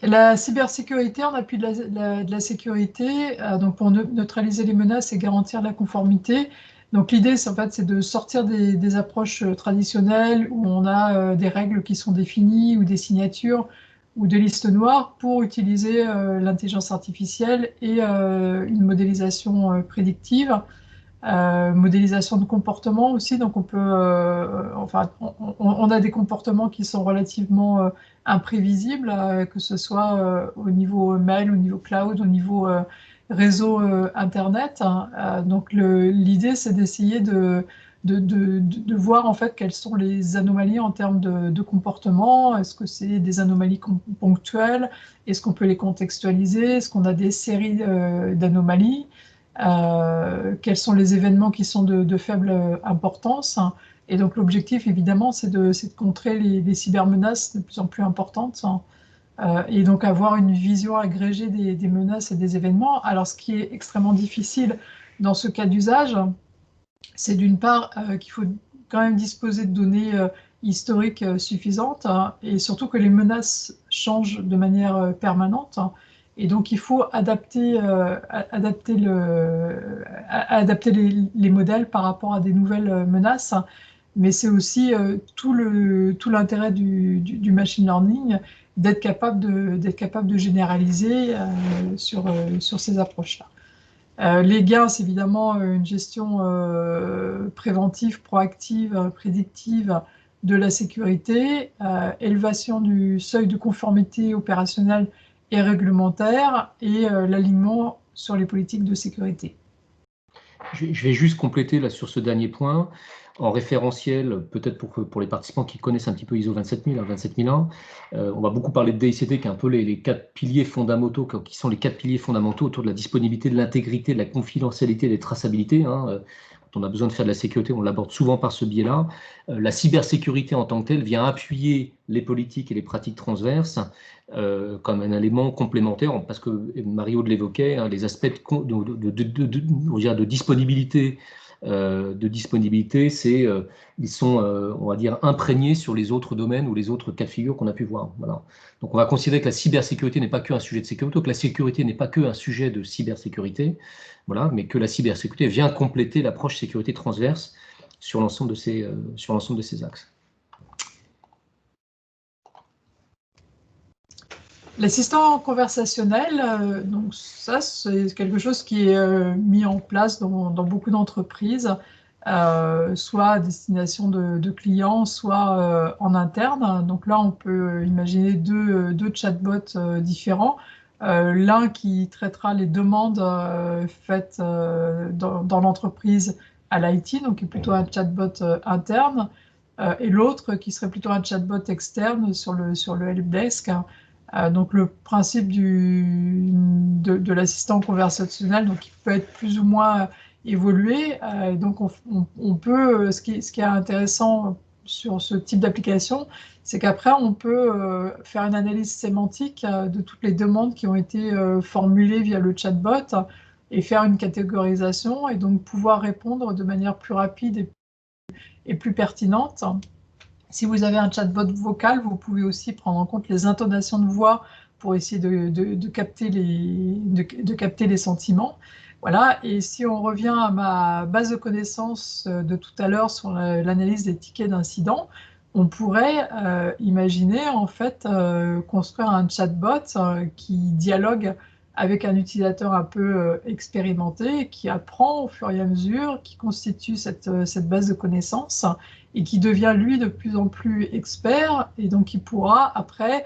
La cybersécurité en appui de la sécurité, donc pour neutraliser les menaces et garantir la conformité. Donc l'idée, c'est en fait, c'est de sortir des approches traditionnelles où on a des règles qui sont définies ou des signatures ou des listes noires pour utiliser l'intelligence artificielle et une modélisation prédictive. Modélisation de comportement aussi, donc on peut, enfin, on a des comportements qui sont relativement imprévisibles, que ce soit au niveau mail, au niveau cloud, au niveau réseau Internet, hein. Donc l'idée, c'est d'essayer de voir en fait quelles sont les anomalies en termes de comportement. Est-ce que c'est des anomalies ponctuelles? Est-ce qu'on peut les contextualiser? Est-ce qu'on a des séries d'anomalies? Quels sont les événements qui sont de faible importance? Et donc l'objectif, évidemment, c'est de contrer les cybermenaces de plus en plus importantes, et donc avoir une vision agrégée des menaces et des événements. Alors ce qui est extrêmement difficile dans ce cas d'usage, c'est d'une part qu'il faut quand même disposer de données historiques suffisantes, hein, et surtout que les menaces changent de manière permanente. Et donc, il faut adapter, adapter les modèles par rapport à des nouvelles menaces. Mais c'est aussi tout l'intérêt du machine learning d'être capable de généraliser sur ces approches-là. Les gains, c'est évidemment une gestion préventive, proactive, prédictive de la sécurité, élévation du seuil de conformité opérationnelle et réglementaire, et l'alignement sur les politiques de sécurité. Je vais juste compléter là sur ce dernier point, en référentiel, peut-être pour les participants qui connaissent un petit peu ISO 27000, 27001, on va beaucoup parler de DICT, qui est un peu les 4 piliers fondamentaux, qui sont les 4 piliers fondamentaux autour de la disponibilité, de l'intégrité, de la confidentialité et des traçabilités. Quand on a besoin de faire de la sécurité, on l'aborde souvent par ce biais-là. La cybersécurité en tant que telle vient appuyer les politiques et les pratiques transverses comme un élément complémentaire, parce que Marie-Aude l'évoquait, les aspects de disponibilité, ils sont, on va dire, imprégnés sur les autres domaines ou les autres cas de figure qu'on a pu voir. Voilà. Donc on va considérer que la cybersécurité n'est pas qu'un sujet de sécurité, que la sécurité n'est pas qu'un sujet de cybersécurité, voilà, mais que la cybersécurité vient compléter l'approche sécurité transverse sur l'ensemble de ces axes. L'assistant conversationnel, donc ça, c'est quelque chose qui est mis en place dans beaucoup d'entreprises, soit à destination de clients, soit en interne. Donc là, on peut imaginer deux chatbots différents. L'un qui traitera les demandes faites dans l'entreprise à l'IT, donc qui est plutôt un chatbot interne, et l'autre qui serait plutôt un chatbot externe sur le helpdesk. Donc le principe de l'assistant conversationnel, donc il peut être plus ou moins évolué. Donc on peut, ce qui est intéressant sur ce type d'application, c'est qu'après on peut faire une analyse sémantique de toutes les demandes qui ont été formulées via le chatbot et faire une catégorisation, et donc pouvoir répondre de manière plus rapide et plus pertinente. Si vous avez un chatbot vocal, vous pouvez aussi prendre en compte les intonations de voix pour essayer de capter les sentiments. Voilà. Et si on revient à ma base de connaissances de tout à l'heure sur l'analyse des tickets d'incident, on pourrait imaginer en fait construire un chatbot qui dialogue avec un utilisateur un peu expérimenté, qui apprend au fur et à mesure, qui constitue cette base de connaissances et qui devient lui de plus en plus expert, et donc il pourra après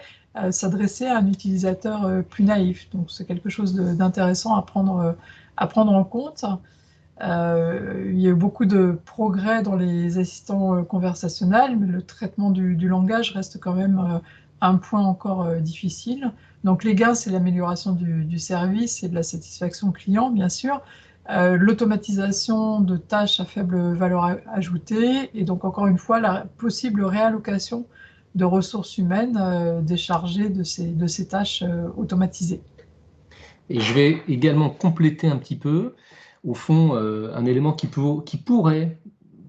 s'adresser à un utilisateur plus naïf. Donc c'est quelque chose d'intéressant à prendre en compte. Il y a eu beaucoup de progrès dans les assistants conversationnels, mais le traitement du langage reste quand même un point encore difficile. Donc les gains, c'est l'amélioration du service et de la satisfaction client, bien sûr. L'automatisation de tâches à faible valeur ajoutée, et donc encore une fois la possible réallocation de ressources humaines déchargées de ces tâches automatisées. Et je vais également compléter un petit peu, au fond, un élément qui pourrait,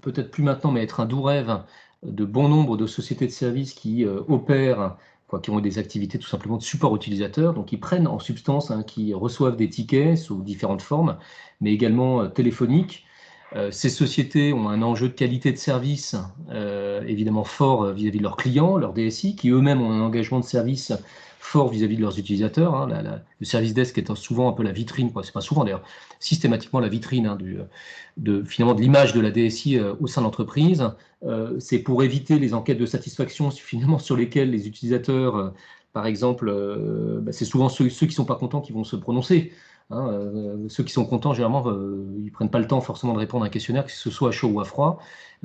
peut-être plus maintenant, mais être un doux rêve de bon nombre de sociétés de services qui opèrent, qui ont des activités tout simplement de support utilisateur, donc qui prennent en substance, qui reçoivent des tickets sous différentes formes, mais également téléphoniques. Ces sociétés ont un enjeu de qualité de service évidemment fort vis-à-vis de leurs clients, leurs DSI, qui eux-mêmes ont un engagement de service fort vis-à-vis de leurs utilisateurs. Le service desk est souvent un peu la vitrine, c'est pas souvent d'ailleurs, systématiquement la vitrine finalement de l'image de la DSI au sein de l'entreprise. C'est pour éviter les enquêtes de satisfaction finalement sur lesquelles les utilisateurs, par exemple, c'est souvent ceux qui ne sont pas contents qui vont se prononcer. Ceux qui sont contents, généralement, ils ne prennent pas le temps forcément de répondre à un questionnaire, que ce soit à chaud ou à froid.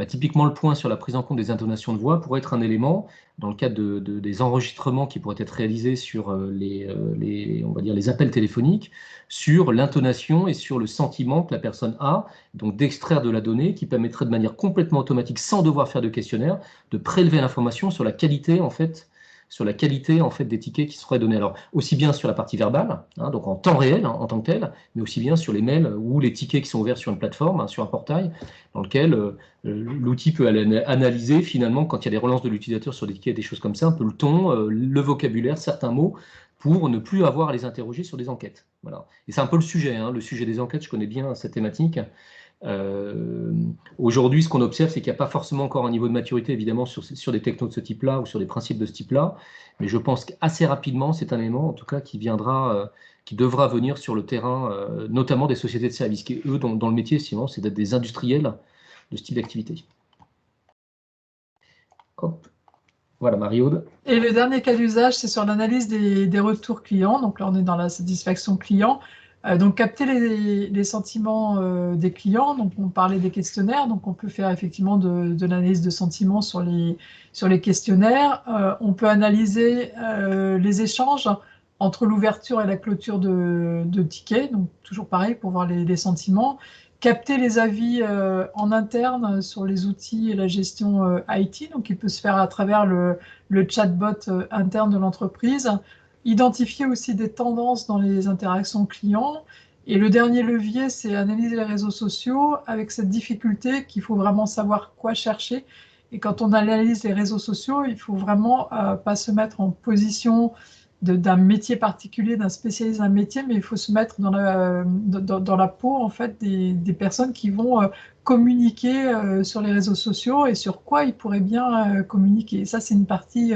Typiquement, le point sur la prise en compte des intonations de voix pourrait être un élément dans le cadre des enregistrements qui pourraient être réalisés sur on va dire les appels téléphoniques, sur l'intonation et sur le sentiment que la personne a, donc d'extraire de la donnée qui permettrait de manière complètement automatique, sans devoir faire de questionnaire, de prélever l'information sur la qualité en fait sur la qualité en fait des tickets qui seraient donnés. Alors aussi bien sur la partie verbale, hein, donc en temps réel en tant que tel, mais aussi bien sur les mails ou les tickets qui sont ouverts sur une plateforme, hein, sur un portail, dans lequel l'outil peut analyser finalement quand il y a des relances de l'utilisateur sur des tickets, des choses comme ça, un peu le ton, le vocabulaire, certains mots, pour ne plus avoir à les interroger sur des enquêtes. Voilà. Et c'est un peu le sujet, hein, le sujet des enquêtes, je connais bien cette thématique. Aujourd'hui, ce qu'on observe, c'est qu'il n'y a pas forcément encore un niveau de maturité, évidemment, sur des technos de ce type-là ou sur des principes de ce type-là, mais je pense qu'assez rapidement, c'est un élément, en tout cas, qui devra venir sur le terrain, notamment des sociétés de services, qui, eux, dans le métier, sinon, c'est d'être des industriels de ce type d'activité. Hop. Voilà, Marie-Aude. Et le dernier cas d'usage, c'est sur l'analyse des retours clients. Donc là, on est dans la satisfaction client. Donc capter les sentiments des clients. Donc on parlait des questionnaires. Donc on peut faire effectivement de l'analyse de sentiments sur les questionnaires. On peut analyser les échanges entre l'ouverture et la clôture de tickets. Donc toujours pareil pour voir les sentiments. Capter les avis en interne sur les outils et la gestion IT. Donc il peut se faire à travers le chatbot interne de l'entreprise, identifier aussi des tendances dans les interactions clients. Et le dernier levier, c'est analyser les réseaux sociaux avec cette difficulté qu'il faut vraiment savoir quoi chercher. Et quand on analyse les réseaux sociaux, il faut vraiment pas se mettre en position d'un métier particulier, d'un spécialiste d'un métier, mais il faut se mettre dans la peau en fait des personnes qui vont communiquer sur les réseaux sociaux et sur quoi ils pourraient bien communiquer. Et ça, c'est une partie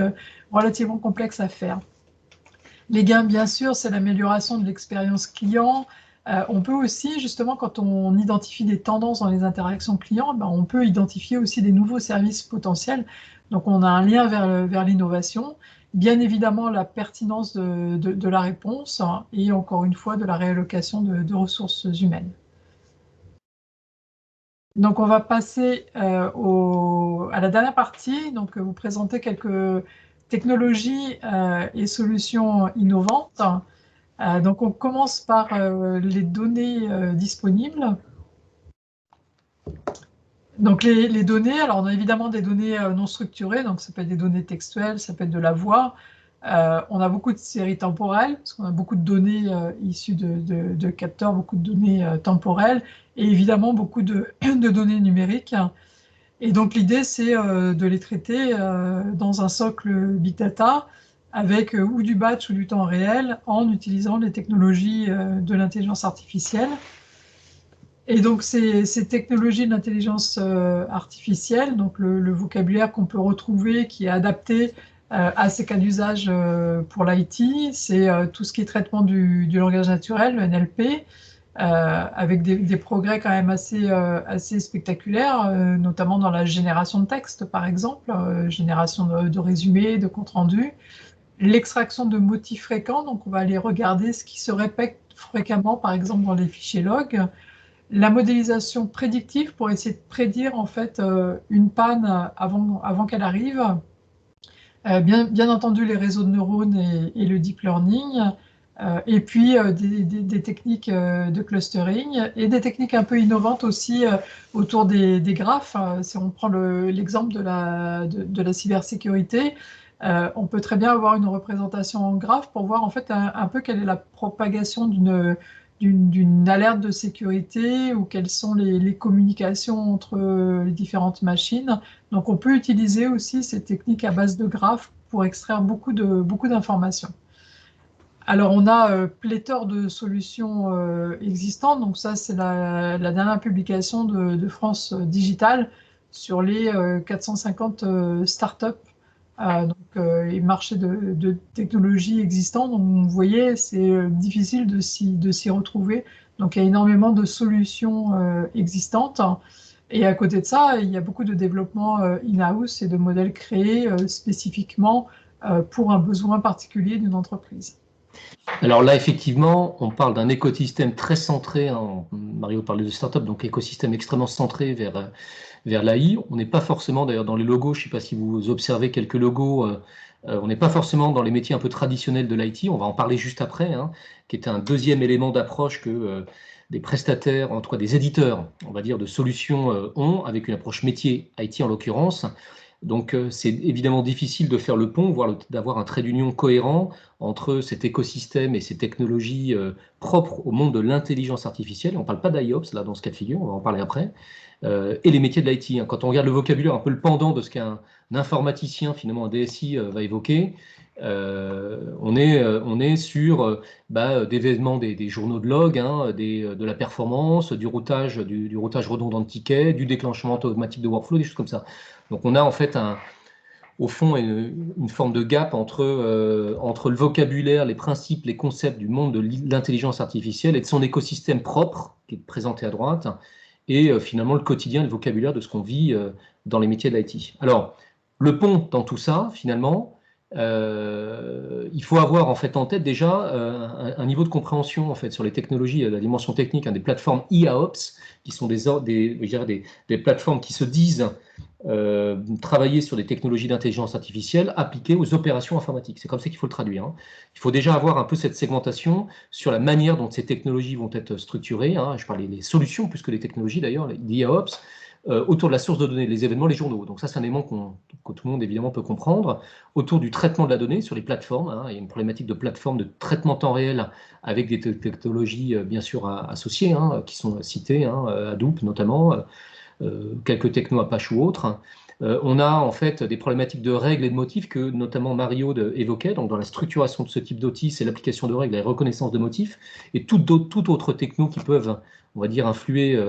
relativement complexe à faire. Les gains, bien sûr, c'est l'amélioration de l'expérience client. On peut aussi, justement, quand on identifie des tendances dans les interactions clients, ben, on peut identifier aussi des nouveaux services potentiels. Donc, on a un lien vers l'innovation. Bien évidemment, la pertinence de la réponse hein, et encore une fois, de la réallocation de ressources humaines. Donc, on va passer à la dernière partie. Donc, vous présenter quelques technologies et solutions innovantes. Donc, on commence par les données disponibles. Donc, les données, alors on a évidemment des données non structurées, donc ça peut être des données textuelles, ça peut être de la voix. On a beaucoup de séries temporelles, parce qu'on a beaucoup de données issues de capteurs, beaucoup de données temporelles, et évidemment beaucoup de données numériques. Et donc l'idée, c'est de les traiter dans un socle Big Data, avec ou du batch ou du temps réel, en utilisant les technologies de l'intelligence artificielle. Et donc ces technologies de l'intelligence artificielle, donc le vocabulaire qu'on peut retrouver, qui est adapté à ces cas d'usage pour l'IT, c'est tout ce qui est traitement du langage naturel, le NLP, avec des progrès quand même assez spectaculaires, notamment dans la génération de texte, par exemple, génération de résumés, de comptes rendus, l'extraction de motifs fréquents, donc on va aller regarder ce qui se répète fréquemment, par exemple dans les fichiers log, la modélisation prédictive pour essayer de prédire en fait une panne avant qu'elle arrive. Bien entendu, les réseaux de neurones et le deep learning, et puis des techniques de clustering et des techniques un peu innovantes aussi autour des graphes. Si on prend l'exemple de la cybersécurité, on peut très bien avoir une représentation en graphe pour voir en fait un peu quelle est la propagation d'une alerte de sécurité ou quelles sont les communications entre les différentes machines. Donc on peut utiliser aussi ces techniques à base de graphes pour extraire beaucoup d'informations. Alors on a pléthore de solutions existantes. Donc ça c'est la dernière publication de France Digital sur les 450 startups et marchés de technologies existants. Donc vous voyez, c'est difficile de s'y retrouver. Donc il y a énormément de solutions existantes. Et à côté de ça, il y a beaucoup de développement in-house et de modèles créés spécifiquement pour un besoin particulier d'une entreprise. Alors là, effectivement, on parle d'un écosystème très centré, hein, Mario parlait de start-up, donc écosystème extrêmement centré vers l'AI. On n'est pas forcément, d'ailleurs, dans les logos, je ne sais pas si vous observez quelques logos, on n'est pas forcément dans les métiers un peu traditionnels de l'IT, on va en parler juste après, hein, qui est un deuxième élément d'approche que des prestataires, en tout cas des éditeurs, on va dire, de solutions ont, avec une approche métier IT en l'occurrence. Donc, c'est évidemment difficile de faire le pont, voire d'avoir un trait d'union cohérent entre cet écosystème et ces technologies propres au monde de l'intelligence artificielle. On ne parle pas d'IOPS, là, dans ce cas de figure, on va en parler après, et les métiers de l'IT. Hein. Quand on regarde le vocabulaire, un peu le pendant de ce qu'un informaticien, finalement un DSI, va évoquer, on est sur des événements, des journaux de log, hein, de la performance, du routage redondant de tickets, du déclenchement automatique de workflow, des choses comme ça. Donc on a en fait au fond une forme de gap entre le vocabulaire, les principes, les concepts du monde de l'intelligence artificielle et de son écosystème propre, qui est présenté à droite, et finalement le quotidien, le vocabulaire de ce qu'on vit dans les métiers de l'IT. Alors, le pont dans tout ça, finalement, il faut avoir en fait en tête déjà un niveau de compréhension en fait sur les technologies, la dimension technique, hein, des plateformes IAOPS, qui sont des plateformes qui se disent travailler sur des technologies d'intelligence artificielle appliquées aux opérations informatiques. C'est comme ça qu'il faut le traduire. Hein. Il faut déjà avoir un peu cette segmentation sur la manière dont ces technologies vont être structurées. Hein. Je parle des solutions plus que des technologies d'ailleurs, l'IAOPS, autour de la source de données, les événements, les journaux. Donc ça, c'est un élément que tout le monde évidemment peut comprendre. Autour du traitement de la donnée sur les plateformes, hein. Il y a une problématique de plateforme de traitement temps réel avec des technologies bien sûr associées, hein, qui sont citées, hein, Hadoop notamment, quelques technos Apache ou autres. On a en fait des problématiques de règles et de motifs que notamment Mario évoquait. Donc dans la structuration de ce type d'outils, c'est l'application de règles et la reconnaissance de motifs et toute autre techno qui peuvent, on va dire, influer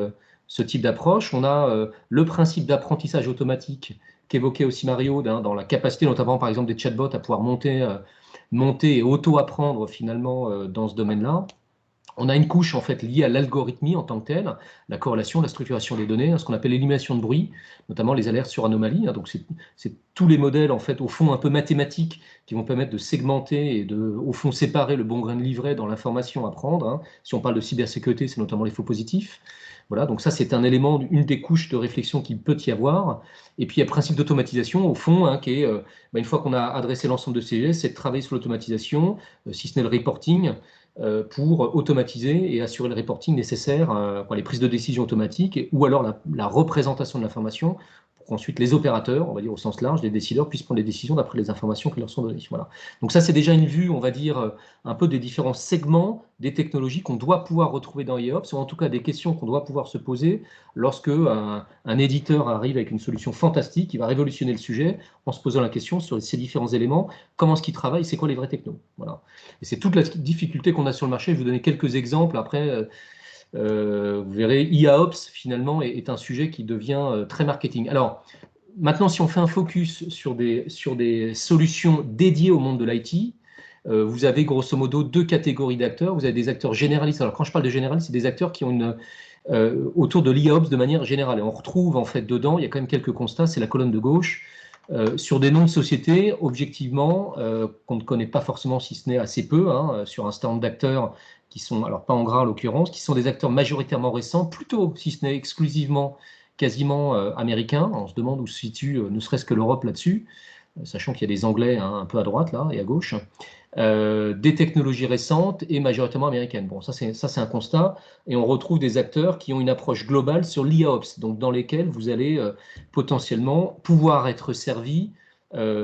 ce type d'approche. On a le principe d'apprentissage automatique qu'évoquait aussi Mario, hein, dans la capacité notamment par exemple des chatbots à pouvoir monter et auto-apprendre finalement dans ce domaine-là. On a une couche en fait liée à l'algorithmie en tant que telle, la corrélation, la structuration des données, hein, ce qu'on appelle l'élimination de bruit, notamment les alertes sur anomalies. Hein, donc c'est tous les modèles en fait au fond un peu mathématiques qui vont permettre de segmenter et de au fond séparer le bon grain de livret dans l'information à prendre. Hein. Si on parle de cybersécurité, c'est notamment les faux positifs. Voilà, donc ça c'est un élément, une des couches de réflexion qu'il peut y avoir. Et puis il y a le principe d'automatisation au fond, hein, qui est une fois qu'on a adressé l'ensemble de ces gestes, c'est de travailler sur l'automatisation, si ce n'est le reporting, pour automatiser et assurer le reporting nécessaire, les prises de décision automatiques, ou alors la représentation de l'information, pour qu'ensuite les opérateurs, on va dire au sens large, les décideurs, puissent prendre des décisions d'après les informations qui leur sont données. Voilà. Donc ça, c'est déjà une vue, on va dire, un peu des différents segments des technologies qu'on doit pouvoir retrouver dans IEOPS, ou en tout cas des questions qu'on doit pouvoir se poser lorsque un éditeur arrive avec une solution fantastique qui va révolutionner le sujet en se posant la question sur ces différents éléments, comment est-ce qu'ils travaillent, c'est quoi les vrais technos. Voilà. Et c'est toute la difficulté qu'on a sur le marché. Je vais vous donner quelques exemples. Après, vous verrez, IAOPS, finalement, est un sujet qui devient très marketing. Alors, maintenant, si on fait un focus sur des solutions dédiées au monde de l'IT, vous avez grosso modo deux catégories d'acteurs. Vous avez des acteurs généralistes. Alors, quand je parle de généralistes, c'est des acteurs qui ont autour de l'IAOPS de manière générale. Et on retrouve, en fait, dedans, il y a quand même quelques constats. C'est la colonne de gauche. Sur des noms de sociétés, objectivement, qu'on ne connaît pas forcément, si ce n'est assez peu, hein, sur un stand d'acteurs qui sont, alors pas en gras en l'occurrence, qui sont des acteurs majoritairement récents, plutôt, si ce n'est exclusivement, quasiment américains. On se demande où se situe ne serait-ce que l'Europe là-dessus, sachant qu'il y a des Anglais, hein, un peu à droite là et à gauche. Des technologies récentes et majoritairement américaines. Bon, ça c'est un constat. Et on retrouve des acteurs qui ont une approche globale sur l'IAOPS, donc dans lesquels vous allez potentiellement pouvoir être servi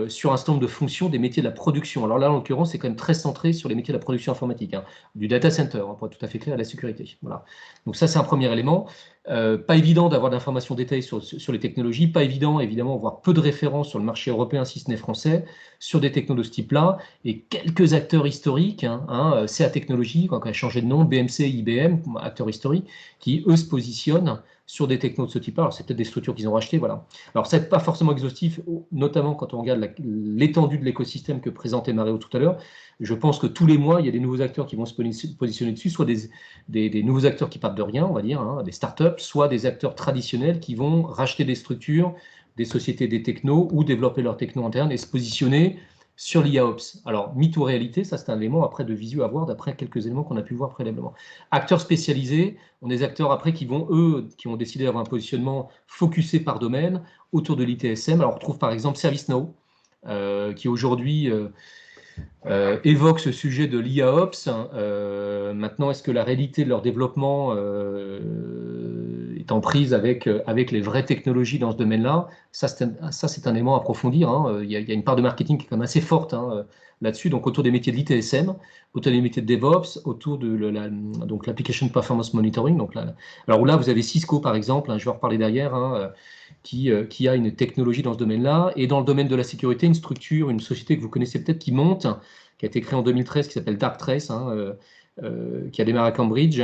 sur un certain nombre de fonctions des métiers de la production. Alors là, en l'occurrence, c'est quand même très centré sur les métiers de la production informatique, hein, du data center, hein, pour être tout à fait clair, à la sécurité. Voilà. Donc ça, c'est un premier élément. Pas évident d'avoir d'informations détaillées sur les technologies, pas évident, évidemment, voire peu de références sur le marché européen, si ce n'est français, sur des technos de ce type-là, et quelques acteurs historiques, hein, CA Technologies, quand elle a changé de nom, BMC, IBM, acteurs historiques, qui, eux, se positionnent sur des technos de ce type-là. Alors, c'est peut-être des structures qu'ils ont rachetées, voilà. Alors, ça n'est pas forcément exhaustif, notamment quand on regarde l'étendue de l'écosystème que présentait Mario tout à l'heure. Je pense que tous les mois, il y a des nouveaux acteurs qui vont se positionner dessus, soit des nouveaux acteurs qui partent de rien, on va dire, hein, des startups, soit des acteurs traditionnels qui vont racheter des structures, des sociétés, des technos, ou développer leurs technos internes et se positionner sur l'IAOPS. Alors, mythe ou réalité, ça c'est un élément après de visu à voir, d'après quelques éléments qu'on a pu voir préalablement. Acteurs spécialisés, on a des acteurs après qui vont, eux, qui ont décidé d'avoir un positionnement focusé par domaine autour de l'ITSM. Alors, on retrouve par exemple ServiceNow, qui aujourd'hui évoque ce sujet de l'IAOPS. Maintenant, est-ce que la réalité de leur développement est est en prise avec les vraies technologies dans ce domaine-là. Ça, c'est un élément à approfondir, hein. Il y a une part de marketing qui est quand même assez forte, hein, là-dessus, donc autour des métiers de l'ITSM, autour des métiers de DevOps, autour de donc l'Application Performance Monitoring. Donc alors là, vous avez Cisco, par exemple, hein, je vais en reparler derrière, hein, qui a une technologie dans ce domaine-là. Et dans le domaine de la sécurité, une structure, une société que vous connaissez peut-être qui monte, qui a été créée en 2013, qui s'appelle Darktrace, hein, qui a démarré à Cambridge,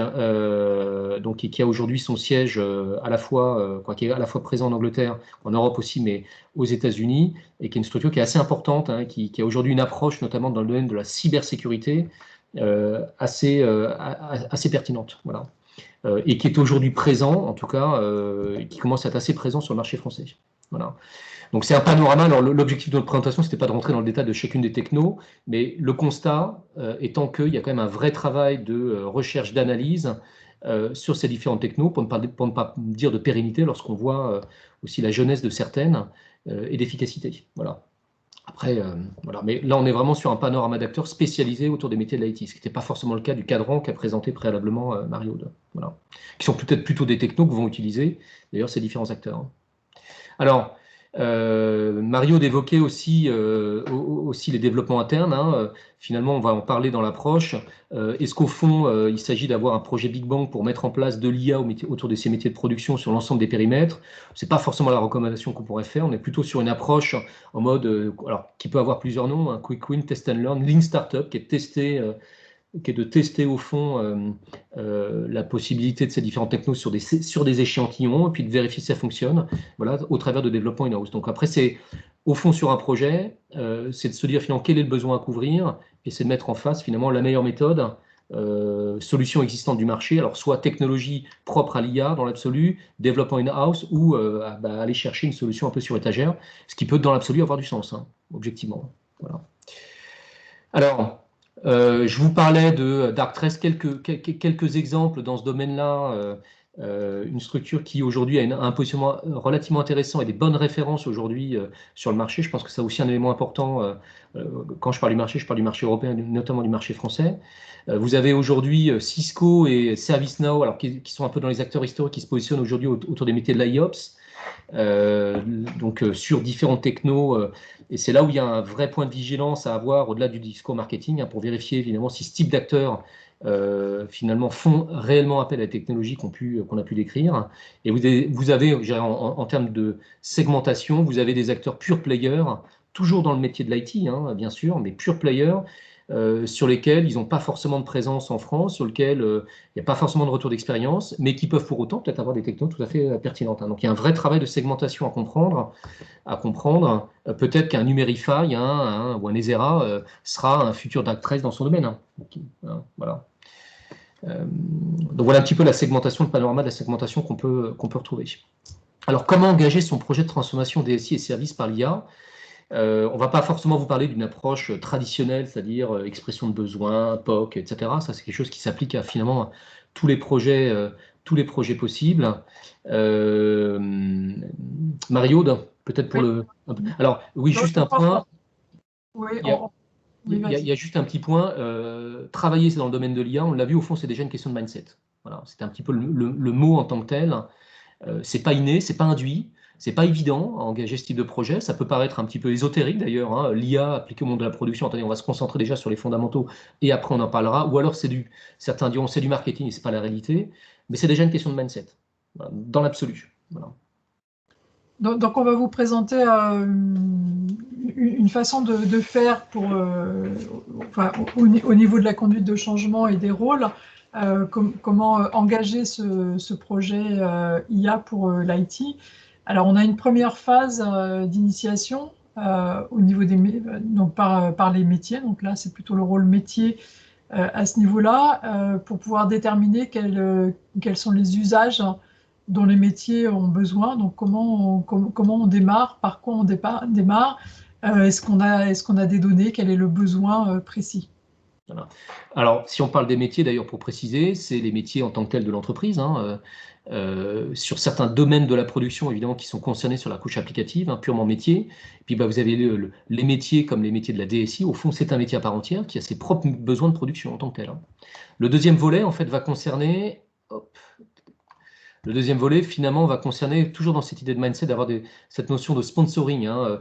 donc, et qui a aujourd'hui son siège à la fois, qui est à la fois présent en Angleterre, en Europe aussi, mais aux États-Unis, et qui est une structure qui est assez importante, hein, qui a aujourd'hui une approche, notamment dans le domaine de la cybersécurité, assez pertinente. Voilà. Et qui est aujourd'hui présent, en tout cas, et qui commence à être assez présent sur le marché français. Voilà. Donc c'est un panorama. Alors l'objectif de notre présentation, c'était pas de rentrer dans le détail de chacune des technos, mais le constat étant qu'il y a quand même un vrai travail de recherche, d'analyse sur ces différentes technos, pour ne pas dire de pérennité, lorsqu'on voit aussi la jeunesse de certaines et d'efficacité. Voilà. Après, voilà. Mais là, on est vraiment sur un panorama d'acteurs spécialisés autour des métiers de l'IT, ce qui n'était pas forcément le cas du cadran qu'a présenté préalablement Mario. Voilà. Qui sont peut-être plutôt des technos que vont utiliser, d'ailleurs, ces différents acteurs. Hein. Alors, Mario évoquait aussi les développements internes. Hein. Finalement, on va en parler dans l'approche. Est-ce qu'au fond, il s'agit d'avoir un projet Big Bang pour mettre en place de l'IA autour de ces métiers de production sur l'ensemble des périmètres? Ce n'est pas forcément la recommandation qu'on pourrait faire. On est plutôt sur une approche en mode, alors, qui peut avoir plusieurs noms, hein, Quick Win, Test and Learn, Lean Startup, qui est de tester au fond la possibilité de ces différentes technos sur des échantillons et puis de vérifier si ça fonctionne, voilà, au travers de développement in-house. Donc après, c'est au fond sur un projet, c'est de se dire finalement quel est le besoin à couvrir et c'est de mettre en face finalement la meilleure méthode, solution existante du marché, alors soit technologie propre à l'IA dans l'absolu, développement in-house ou aller chercher une solution un peu sur étagère, ce qui peut dans l'absolu avoir du sens, hein, objectivement. Voilà. Alors, je vous parlais de Darktrace, quelques exemples dans ce domaine-là. Une structure qui aujourd'hui a un positionnement relativement intéressant et des bonnes références aujourd'hui sur le marché. Je pense que c'est aussi un élément important. Quand je parle du marché, je parle du marché européen, notamment du marché français. Vous avez aujourd'hui Cisco et ServiceNow, alors qui sont un peu dans les acteurs historiques qui se positionnent aujourd'hui autour des métiers de l'IOPS. Donc sur différents technos, et c'est là où il y a un vrai point de vigilance à avoir au-delà du discours marketing, hein, pour vérifier évidemment si ce type d'acteurs finalement font réellement appel à la technologie qu'on a pu décrire. Et vous avez en termes de segmentation, vous avez des acteurs pure players, toujours dans le métier de l'IT, hein, bien sûr, mais pure players, sur lesquels ils n'ont pas forcément de présence en France, sur lesquels il n'y a pas forcément de retour d'expérience, mais qui peuvent pour autant peut-être avoir des technos tout à fait pertinentes. Hein. Donc il y a un vrai travail de segmentation à comprendre. Peut-être qu'un Numerify ou un Ezera sera un futur Darktrace dans son domaine. Hein. Okay. Voilà. Donc voilà un petit peu la segmentation, le panorama de la segmentation qu'on peut retrouver. Alors comment engager son projet de transformation DSI et services par l'IA? On ne va pas forcément vous parler d'une approche traditionnelle, c'est-à-dire expression de besoin, POC, etc. Ça, c'est quelque chose qui s'applique à finalement tous les projets possibles. Mario, peut-être pour le... Alors, oui, juste un point. Oui, il y a juste un petit point. Travailler dans le domaine de l'IA, on l'a vu, au fond, c'est déjà une question de mindset. Voilà, c'est un petit peu le mot en tant que tel. C'est pas inné, c'est pas induit. C'est pas évident à engager ce type de projet. Ça peut paraître un petit peu ésotérique d'ailleurs. Hein. L'IA appliquée au monde de la production, attendez, on va se concentrer déjà sur les fondamentaux et après on en parlera. Ou alors certains diront c'est du marketing et c'est pas la réalité. Mais c'est déjà une question de mindset, voilà, dans l'absolu. Voilà. Donc on va vous présenter une façon de faire pour, au niveau de la conduite de changement et des rôles, comment engager ce projet IA pour l'IT. Alors on a une première phase d'initiation au niveau donc par les métiers. Donc là c'est plutôt le rôle métier à ce niveau-là pour pouvoir déterminer quels sont les usages dont les métiers ont besoin. Donc, comment on démarre, par quoi on démarre, est-ce qu'on a des données, quel est le besoin précis. Voilà. Alors, si on parle des métiers, d'ailleurs, pour préciser, c'est les métiers en tant que tels de l'entreprise. Hein, sur certains domaines de la production, évidemment, qui sont concernés sur la couche applicative, hein, purement métier. Et puis, vous avez les métiers comme les métiers de la DSI. Au fond, c'est un métier à part entière qui a ses propres besoins de production en tant que tel. Hein. Le deuxième volet, en fait, va concerner Le deuxième volet, finalement, va concerner, toujours dans cette idée de mindset, d'avoir cette notion de sponsoring, hein.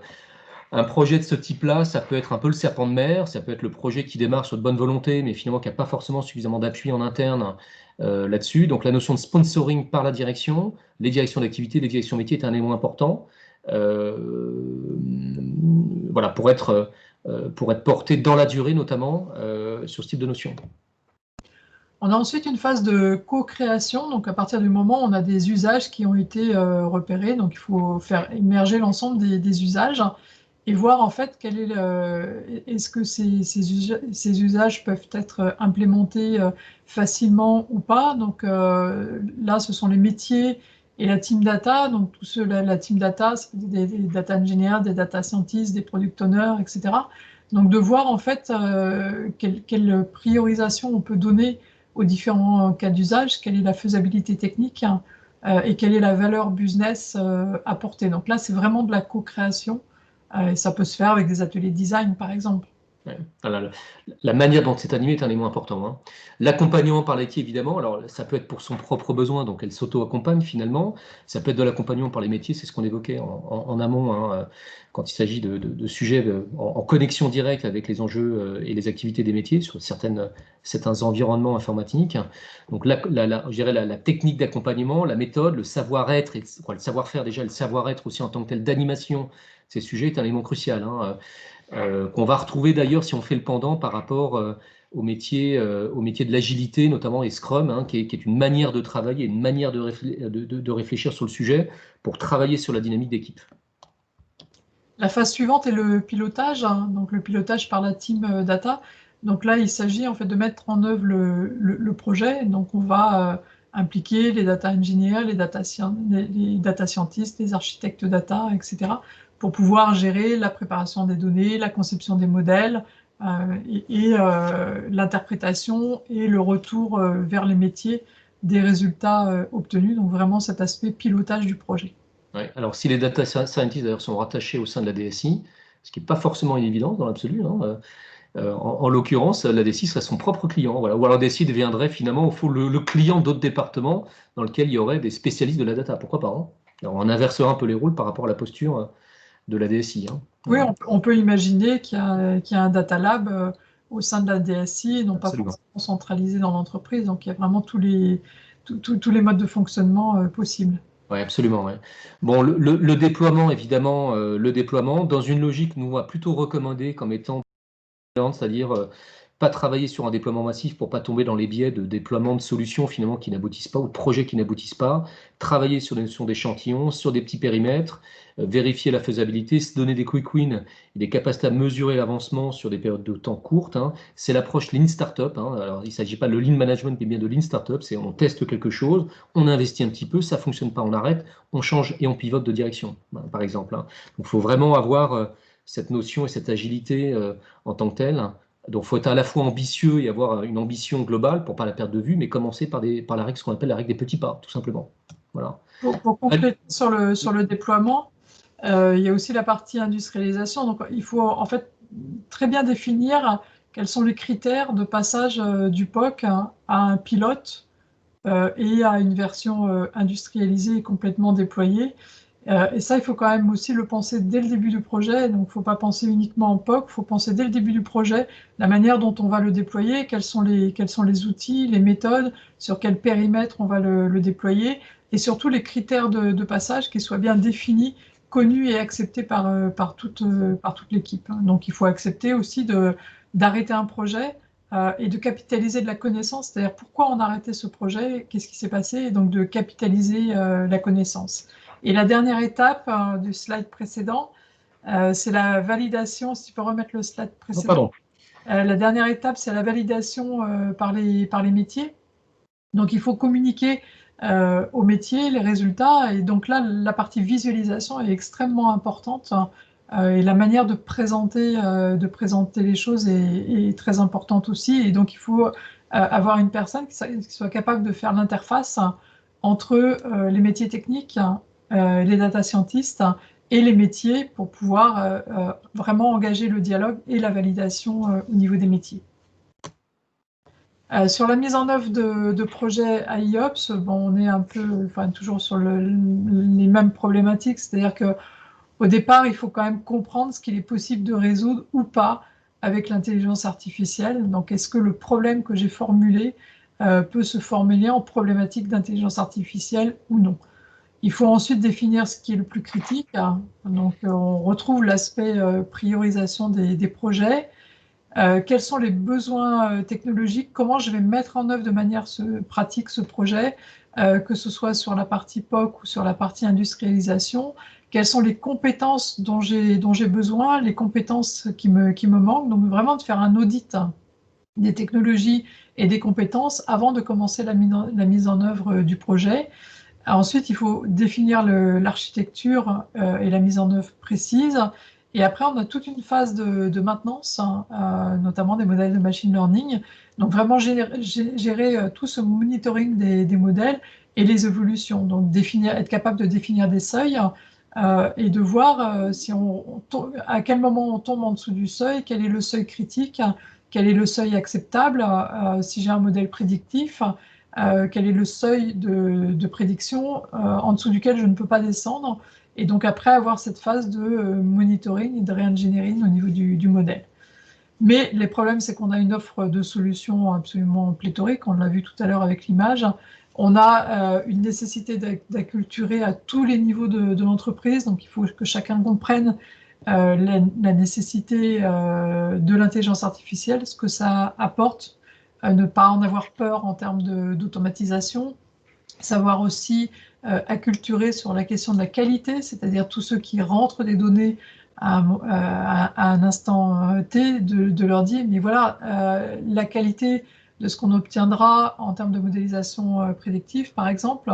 Un projet de ce type-là, ça peut être un peu le serpent de mer, ça peut être le projet qui démarre sur de bonne volonté, mais finalement qui n'a pas forcément suffisamment d'appui en interne là-dessus. Donc la notion de sponsoring par la direction, les directions d'activité, les directions métiers est un élément important. Voilà, pour être porté dans la durée, notamment, sur ce type de notion. On a ensuite une phase de co-création, donc à partir du moment où on a des usages qui ont été repérés, donc il faut faire émerger l'ensemble des usages et voir en fait est-ce que ces usages peuvent être implémentés facilement ou pas. Donc là, ce sont les métiers et la team data. Donc tout ceux, la team data, c'est des data engineers, des data scientists, des product owners, etc. Donc de voir en fait quelle priorisation on peut donner aux différents cas d'usage, quelle est la faisabilité technique et quelle est la valeur business apportée. Donc là, c'est vraiment de la co-création et ça peut se faire avec des ateliers design, par exemple. Ouais. Voilà, la manière dont c'est animé est un élément important, hein. L'accompagnement par l'IT, évidemment, alors ça peut être pour son propre besoin, donc elle s'auto-accompagne finalement. Ça peut être de l'accompagnement par les métiers, c'est ce qu'on évoquait en amont, hein, quand il s'agit de sujets en connexion directe avec les enjeux et les activités des métiers sur certains environnements informatiques. Donc je dirais la technique d'accompagnement, la méthode, le savoir-être, le savoir-faire déjà, le savoir-être aussi en tant que tel d'animation, ces sujets est un élément crucial, hein. Qu'on va retrouver d'ailleurs si on fait le pendant par rapport au métier de l'agilité, notamment et Scrum, hein, qui est une manière de travailler, une manière de réfléchir sur le sujet pour travailler sur la dynamique d'équipe. La phase suivante est le pilotage, hein, donc le pilotage par la team data. Donc là, il s'agit en fait de mettre en œuvre le projet. Donc on va impliquer les data engineers, les data scientists, les architectes data, etc., pour pouvoir gérer la préparation des données, la conception des modèles et l'interprétation et le retour vers les métiers des résultats obtenus. Donc vraiment cet aspect pilotage du projet. Ouais. Alors, si les data scientists d'ailleurs sont rattachés au sein de la DSI, ce qui n'est pas forcément une évidence dans l'absolu, hein, en l'occurrence, la DSI serait son propre client. Voilà. Ou alors la DSI deviendrait finalement le client d'autres départements dans lequel il y aurait des spécialistes de la data. Pourquoi pas, hein. Alors, on inversera un peu les rôles par rapport à la posture de la DSI, hein. Oui, Voilà. on peut imaginer qu'il y a un data lab au sein de la DSI et non pas Absolument. forcément centralisé dans l'entreprise. Donc il y a vraiment tous les modes de fonctionnement possibles. Oui, absolument. Ouais. Bon, le déploiement, évidemment, le déploiement, dans une logique, nous, on va plutôt recommander comme étant, c'est-à-dire pas travailler sur un déploiement massif pour pas tomber dans les biais de déploiement de solutions finalement qui n'aboutissent pas ou de projets qui n'aboutissent pas, travailler sur des notions d'échantillons, sur des petits périmètres, vérifier la faisabilité, se donner des quick wins et des capacités à mesurer l'avancement sur des périodes de temps courtes, hein. C'est l'approche Lean Startup, hein. Alors, il ne s'agit pas de Lean Management, mais bien de Lean Startup. C'est on teste quelque chose, on investit un petit peu, ça ne fonctionne pas, on arrête, on change et on pivote de direction, hein, par exemple, hein. Donc, il faut vraiment avoir cette notion et cette agilité en tant que telle. Donc, il faut être à la fois ambitieux et avoir une ambition globale pour ne pas la perdre de vue, mais commencer par la règle, ce qu'on appelle la règle des petits pas, tout simplement. Voilà. Pour compléter sur le déploiement, il y a aussi la partie industrialisation. Donc il faut en fait très bien définir quels sont les critères de passage du POC à un pilote et à une version industrialisée et complètement déployée. Et ça, il faut quand même aussi le penser dès le début du projet. Donc, il ne faut pas penser uniquement en POC, il faut penser dès le début du projet la manière dont on va le déployer, quels sont les outils, les méthodes, sur quel périmètre on va le déployer, et surtout les critères de passage qui soient bien définis, connus et acceptés par toute l'équipe. Donc, il faut accepter aussi d'arrêter un projet et de capitaliser de la connaissance, c'est-à-dire pourquoi on a arrêté ce projet, qu'est-ce qui s'est passé, et donc de capitaliser la connaissance. Et la dernière étape du slide précédent, c'est la validation. Si tu peux remettre le slide Oh, précédent. pardon. La dernière étape, c'est la validation par les métiers. Donc, il faut communiquer aux métiers les résultats. Et donc là, la partie visualisation est extrêmement importante. Et la manière de présenter les choses est très importante aussi. Et donc, il faut avoir une personne qui soit capable de faire l'interface entre les métiers techniques, les data scientists et les métiers pour pouvoir vraiment engager le dialogue et la validation au niveau des métiers. Sur la mise en œuvre de projets AIOps, bon, on est un peu, enfin, toujours sur les mêmes problématiques, c'est-à-dire que au départ, il faut quand même comprendre ce qu'il est possible de résoudre ou pas avec l'intelligence artificielle. Donc, est-ce que le problème que j'ai formulé peut se formuler en problématique d'intelligence artificielle ou non? Il faut ensuite définir ce qui est le plus critique, hein. Donc, on retrouve l'aspect priorisation des projets. Quels sont les besoins technologiques? Comment je vais mettre en œuvre de manière pratique ce projet, que ce soit sur la partie POC ou sur la partie industrialisation? Quelles sont les compétences dont j'ai besoin, les compétences qui me manquent? Donc, vraiment de faire un audit des technologies et des compétences avant de commencer la mise en œuvre du projet. Ensuite, il faut définir l'architecture et la mise en œuvre précise. Et après, on a toute une phase de maintenance, hein, notamment des modèles de machine learning. Donc, vraiment gérer tout ce monitoring des modèles et les évolutions. Donc, être capable de définir des seuils et de voir à quel moment on tombe en dessous du seuil, quel est le seuil critique, quel est le seuil acceptable, si j'ai un modèle prédictif. Quel est le seuil de prédiction en dessous duquel je ne peux pas descendre, et donc après avoir cette phase de monitoring et de re-engineering au niveau du modèle. Mais les problèmes, c'est qu'on a une offre de solutions absolument pléthorique, on l'a vu tout à l'heure avec l'image. On a une nécessité d'acculturer à tous les niveaux de l'entreprise, donc il faut que chacun comprenne la nécessité de l'intelligence artificielle, ce que ça apporte, ne pas en avoir peur en termes d'automatisation, savoir aussi acculturer sur la question de la qualité, c'est-à-dire tous ceux qui rentrent des données à un instant T, de leur dire, mais voilà, la qualité de ce qu'on obtiendra en termes de modélisation prédictive, par exemple,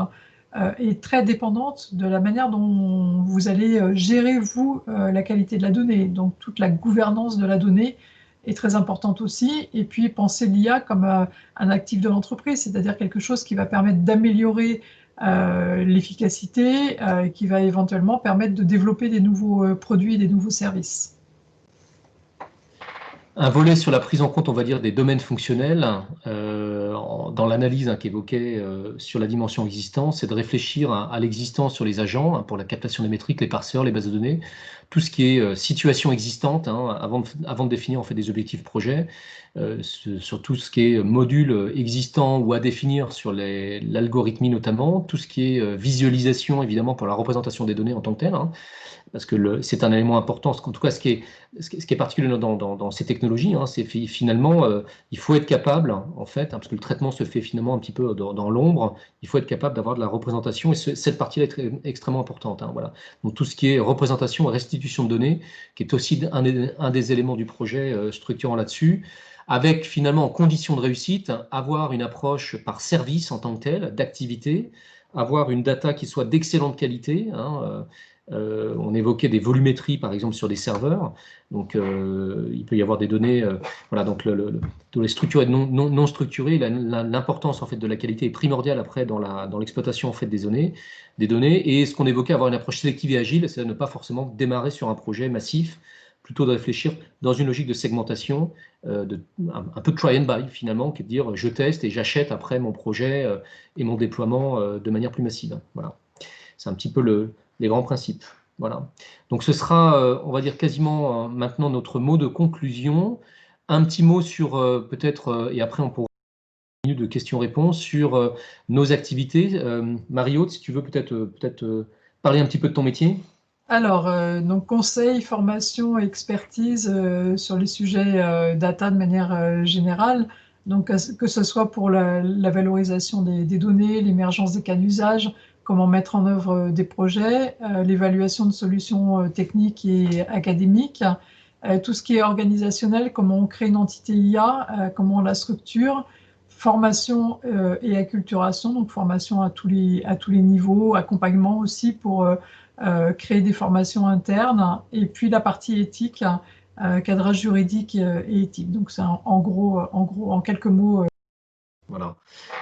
est très dépendante de la manière dont vous allez gérer, vous, la qualité de la donnée. Donc, toute la gouvernance de la donnée est très importante aussi. Et puis, penser l'IA comme un actif de l'entreprise, c'est-à-dire quelque chose qui va permettre d'améliorer l'efficacité, qui va éventuellement permettre de développer des nouveaux produits et des nouveaux services. Un volet sur la prise en compte, on va dire, des domaines fonctionnels, dans l'analyse qu'évoquait sur la dimension existante, c'est de réfléchir à l'existence sur les agents, pour la captation des métriques, les parseurs, les bases de données, tout ce qui est situation existante, avant de définir en fait des objectifs projet, sur tout ce qui est module existant ou à définir sur l'algorithmie notamment, tout ce qui est visualisation évidemment pour la représentation des données en tant que telle, parce que c'est un élément important. En tout cas, ce qui est particulier dans ces technologies, c'est finalement, il faut être capable, en fait, parce que le traitement se fait finalement un petit peu dans l'ombre, il faut être capable d'avoir de la représentation, et cette partie-là est extrêmement importante. Voilà. Donc tout ce qui est représentation et restitution de données, qui est aussi un des éléments du projet structurant là-dessus, avec finalement, en condition de réussite, avoir une approche par service en tant que tel, d'activité, avoir une data qui soit d'excellente qualité. On évoquait des volumétries, par exemple, sur des serveurs. Donc, il peut y avoir des données, voilà, donc les structurées et non structurées. L'importance en fait de la qualité est primordiale après dans l'exploitation en fait des données. Et ce qu'on évoquait, avoir une approche sélective et agile, c'est ne pas forcément démarrer sur un projet massif, plutôt de réfléchir dans une logique de segmentation, un peu de try and buy finalement, qui est de dire je teste et j'achète après mon projet et mon déploiement de manière plus massive. Voilà. C'est un petit peu les grands principes. Voilà. Donc ce sera, on va dire, quasiment maintenant notre mot de conclusion. Un petit mot sur peut-être, et après on pourra une minute de questions-réponses sur nos activités. Marie-Aude, si tu veux peut-être parler un petit peu de ton métier. Alors, donc conseil, formation, expertise sur les sujets data de manière générale. Donc, que ce soit pour la valorisation des données, l'émergence des cas d'usage, comment mettre en œuvre des projets, l'évaluation de solutions techniques et académiques, tout ce qui est organisationnel, comment on crée une entité IA, comment on la structure, formation et acculturation, donc formation à tous les niveaux, accompagnement aussi pour créer des formations internes, et puis la partie éthique, cadrage juridique et éthique. Donc c'est en gros, en quelques mots. Voilà.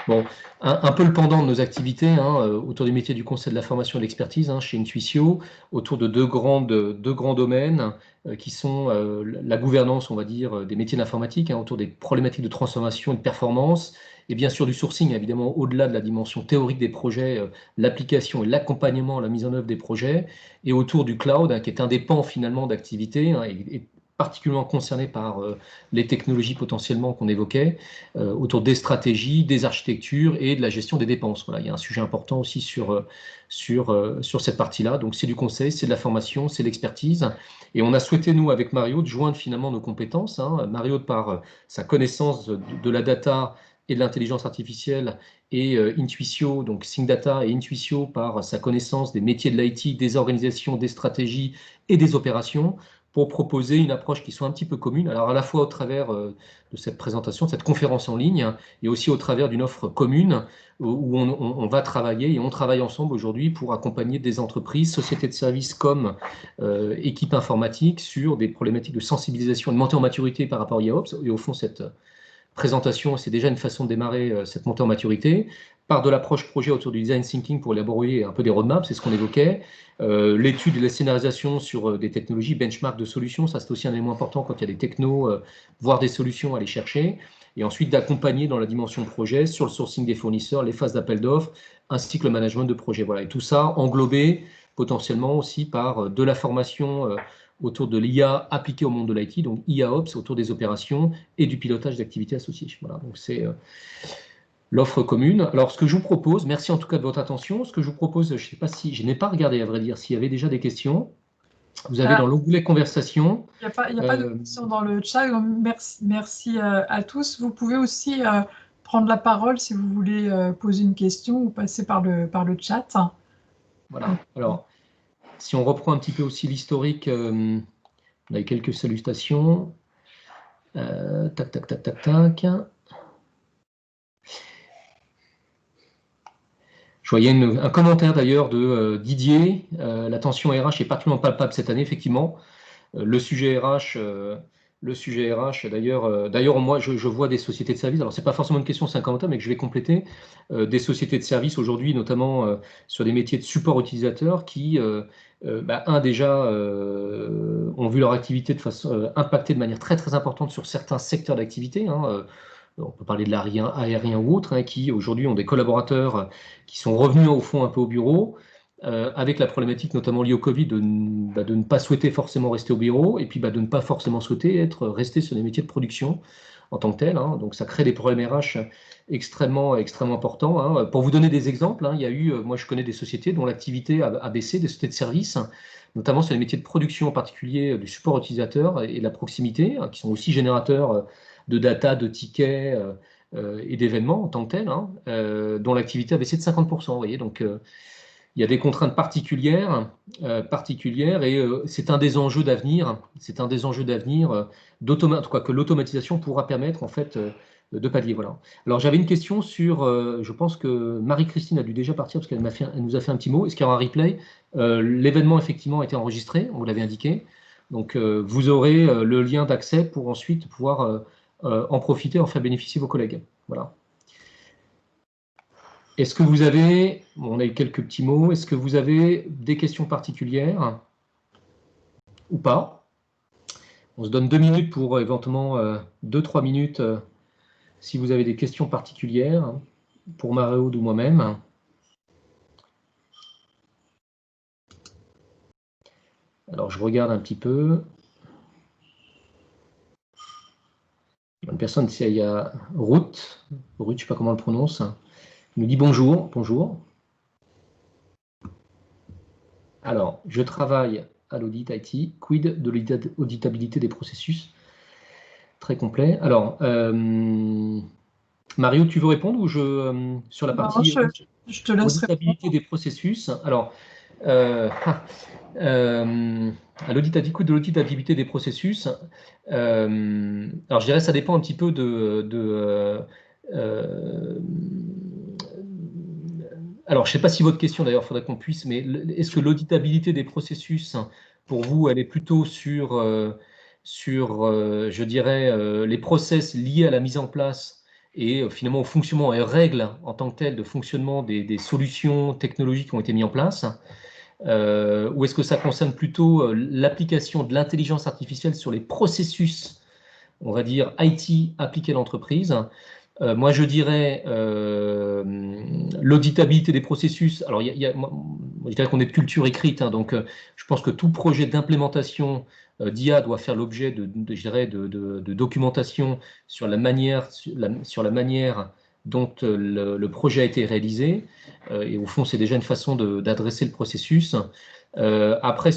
Bon, un peu le pendant de nos activités autour des métiers du conseil, de la formation et de l'expertise chez Intuitio, autour de deux grands domaines qui sont la gouvernance, on va dire, des métiers d'informatique, autour des problématiques de transformation et de performance, et bien sûr du sourcing, évidemment, au-delà de la dimension théorique des projets, l'application et l'accompagnement, la mise en œuvre des projets, et autour du cloud, qui est un des pans finalement d'activité, et particulièrement concerné par les technologies potentiellement qu'on évoquait, autour des stratégies, des architectures et de la gestion des dépenses. Voilà, il y a un sujet important aussi sur cette partie-là. Donc, c'est du conseil, c'est de la formation, c'est l'expertise. Et on a souhaité, nous, avec Mario, de joindre finalement nos compétences. Mario, par sa connaissance de la data et de l'intelligence artificielle, et Intuitio, donc SingData et Intuitio, par sa connaissance des métiers de l'IT, des organisations, des stratégies et des opérations, pour proposer une approche qui soit un petit peu commune, alors à la fois au travers de cette présentation, de cette conférence en ligne, et aussi au travers d'une offre commune où on va travailler, et on travaille ensemble aujourd'hui pour accompagner des entreprises, sociétés de services comme équipes informatiques sur des problématiques de sensibilisation et de montée en maturité par rapport à IAOPS. Et au fond, cette présentation, c'est déjà une façon de démarrer cette montée en maturité, par de l'approche projet autour du design thinking pour élaborer un peu des roadmaps, c'est ce qu'on évoquait, l'étude et la scénarisation sur des technologies, benchmark de solutions, ça c'est aussi un élément important quand il y a des technos, voire des solutions à aller chercher, et ensuite d'accompagner dans la dimension projet sur le sourcing des fournisseurs, les phases d'appel d'offres, ainsi que le management de projet. Voilà, et tout ça englobé potentiellement aussi par de la formation autour de l'IA appliquée au monde de l'IT, donc IAOPS autour des opérations et du pilotage d'activités associées. Voilà, donc c'est l'offre commune. Alors, ce que je vous propose, merci en tout cas de votre attention. Ce que je vous propose, je ne sais pas si, je n'ai pas regardé à vrai dire, s'il y avait déjà des questions. Vous avez dans l'onglet conversation. Il n'y a pas de questions dans le chat. Donc merci à tous. Vous pouvez aussi prendre la parole si vous voulez poser une question ou passer par le chat. Voilà. Alors, si on reprend un petit peu aussi l'historique, on a eu quelques salutations. Tac, tac, tac, tac, tac. Je voyais un commentaire d'ailleurs de Didier. La tension RH est particulièrement palpable cette année, effectivement. Le sujet RH, d'ailleurs, moi, je vois des sociétés de services. Alors, c'est pas forcément une question, c'est un commentaire, mais que je vais compléter. Des sociétés de services aujourd'hui, notamment sur des métiers de support utilisateur, qui, déjà, ont vu leur activité de façon impactée de manière très très importante sur certains secteurs d'activité. On peut parler de l'aérien ou autre, qui aujourd'hui ont des collaborateurs qui sont revenus au fond un peu au bureau, avec la problématique notamment liée au Covid de ne pas souhaiter forcément rester au bureau, et puis de ne pas forcément souhaiter rester sur des métiers de production en tant que tel. Donc ça crée des problèmes RH extrêmement importants. Pour vous donner des exemples, il y a eu, moi je connais des sociétés dont l'activité a baissé, des sociétés de services, notamment sur les métiers de production, en particulier du support utilisateur et de la proximité, qui sont aussi générateurs de data, de tickets et d'événements en tant que tels, dont l'activité a baissé de 50%. Vous voyez, donc il y a des contraintes particulières et c'est un des enjeux d'avenir. C'est un des enjeux d'avenir en tout cas que l'automatisation pourra permettre en fait de pallier. Voilà. Alors j'avais une question sur, je pense que Marie-Christine a dû déjà partir parce qu'elle nous a fait un petit mot. Est-ce qu'il y aura un replay? L'événement effectivement a été enregistré, on vous l'avait indiqué. Donc vous aurez le lien d'accès pour ensuite pouvoir en profiter, en faire bénéficier vos collègues. Voilà. Est-ce que vous avez, on a eu quelques petits mots, est-ce que vous avez des questions particulières ou pas? On se donne 2 minutes pour éventuellement 2-3 minutes si vous avez des questions particulières pour Marie-Aude ou moi-même. Alors je regarde un petit peu. Une personne, il y a Ruth, je ne sais pas comment on le prononce, il nous dit bonjour. Bonjour. Alors, je travaille à l'audit IT. Quid de l'auditabilité des processus? Très complet. Alors, Mario, tu veux répondre ou sur la partie je te laisse auditabilité des processus? Alors, à l'auditabilité des processus, alors je dirais que ça dépend un petit peu alors, je ne sais pas si votre question, d'ailleurs, il faudrait qu'on puisse, mais est-ce que l'auditabilité des processus, pour vous, elle est plutôt sur je dirais, les process liés à la mise en place et finalement au fonctionnement et règles en tant que telles de fonctionnement des solutions technologiques qui ont été mises en place, ou est-ce que ça concerne plutôt l'application de l'intelligence artificielle sur les processus, on va dire IT appliqués à l'entreprise? Moi, je dirais l'auditabilité des processus. Alors, moi, je dirais qu'on est de culture écrite, hein, donc je pense que tout projet d'implémentation d'IA doit faire l'objet je dirais, de documentation sur la manière, dont le projet a été réalisé. Et au fond, c'est déjà une façon d'adresser le processus. Après,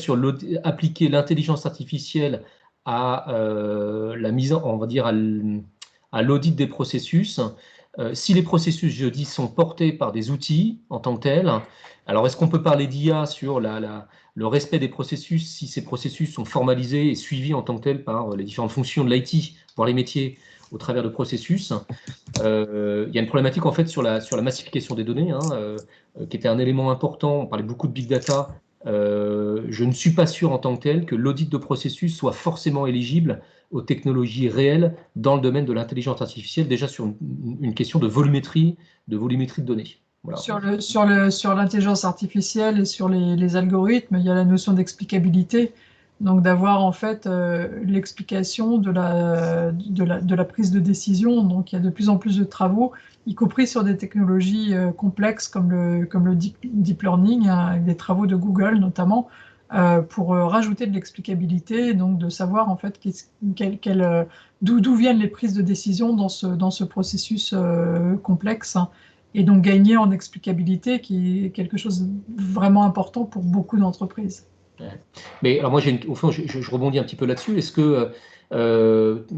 appliquer l'intelligence artificielle à la mise on va dire, à l'audit des processus. Si les processus, je dis, sont portés par des outils en tant que tels, alors est-ce qu'on peut parler d'IA sur le respect des processus si ces processus sont formalisés et suivis en tant que tels par les différentes fonctions de l'IT, voire les métiers, au travers de processus? Il y a une problématique en fait sur la massification des données, hein, qui était un élément important. On parlait beaucoup de big data. Je ne suis pas sûr en tant que tel que l'audit de processus soit forcément éligible aux technologies réelles dans le domaine de l'intelligence artificielle, déjà sur une question de volumétrie de données. Voilà. Sur l'intelligence artificielle et sur les algorithmes, il y a la notion d'explicabilité. Donc d'avoir en fait l'explication de la prise de décision. Donc il y a de plus en plus de travaux, y compris sur des technologies complexes comme le deep learning, hein, avec des travaux de Google notamment, pour rajouter de l'explicabilité, donc de savoir en fait d'où viennent les prises de décision dans ce processus complexe, hein, et donc gagner en explicabilité, qui est quelque chose de vraiment important pour beaucoup d'entreprises. Mais alors moi, au fond, je rebondis un petit peu là-dessus. Est-ce que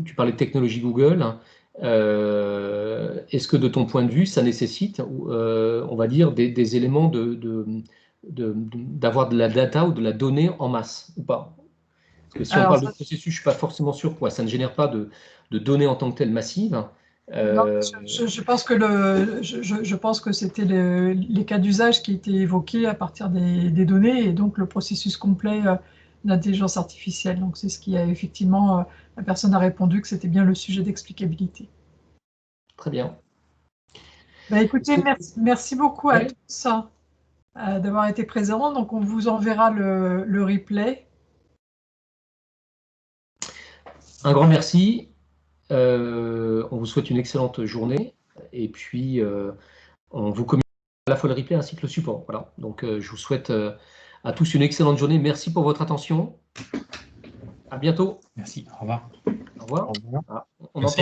tu parlais de technologie Google, hein, est-ce que de ton point de vue, ça nécessite, on va dire, des éléments d'avoir de la data ou de la donnée en masse ou pas? Parce que si on Alors, parle de processus, je ne suis pas forcément sûr quoi. Ça ne génère pas de données en tant que telles massives. non, je pense que c'était les cas d'usage qui étaient évoqués à partir des données et donc le processus complet d'intelligence artificielle. Donc c'est ce qui a effectivement, la personne a répondu que c'était bien le sujet d'explicabilité. Très bien. Bah, écoutez, merci beaucoup à Ouais. tous d'avoir été présents. Donc on vous enverra le replay. Un grand merci. On vous souhaite une excellente journée et puis on vous communique à la fois le replay ainsi que le support. Voilà. Donc je vous souhaite à tous une excellente journée. Merci pour votre attention. À bientôt. Merci. Au revoir. Au revoir. Au revoir. Ah, on Merci. entend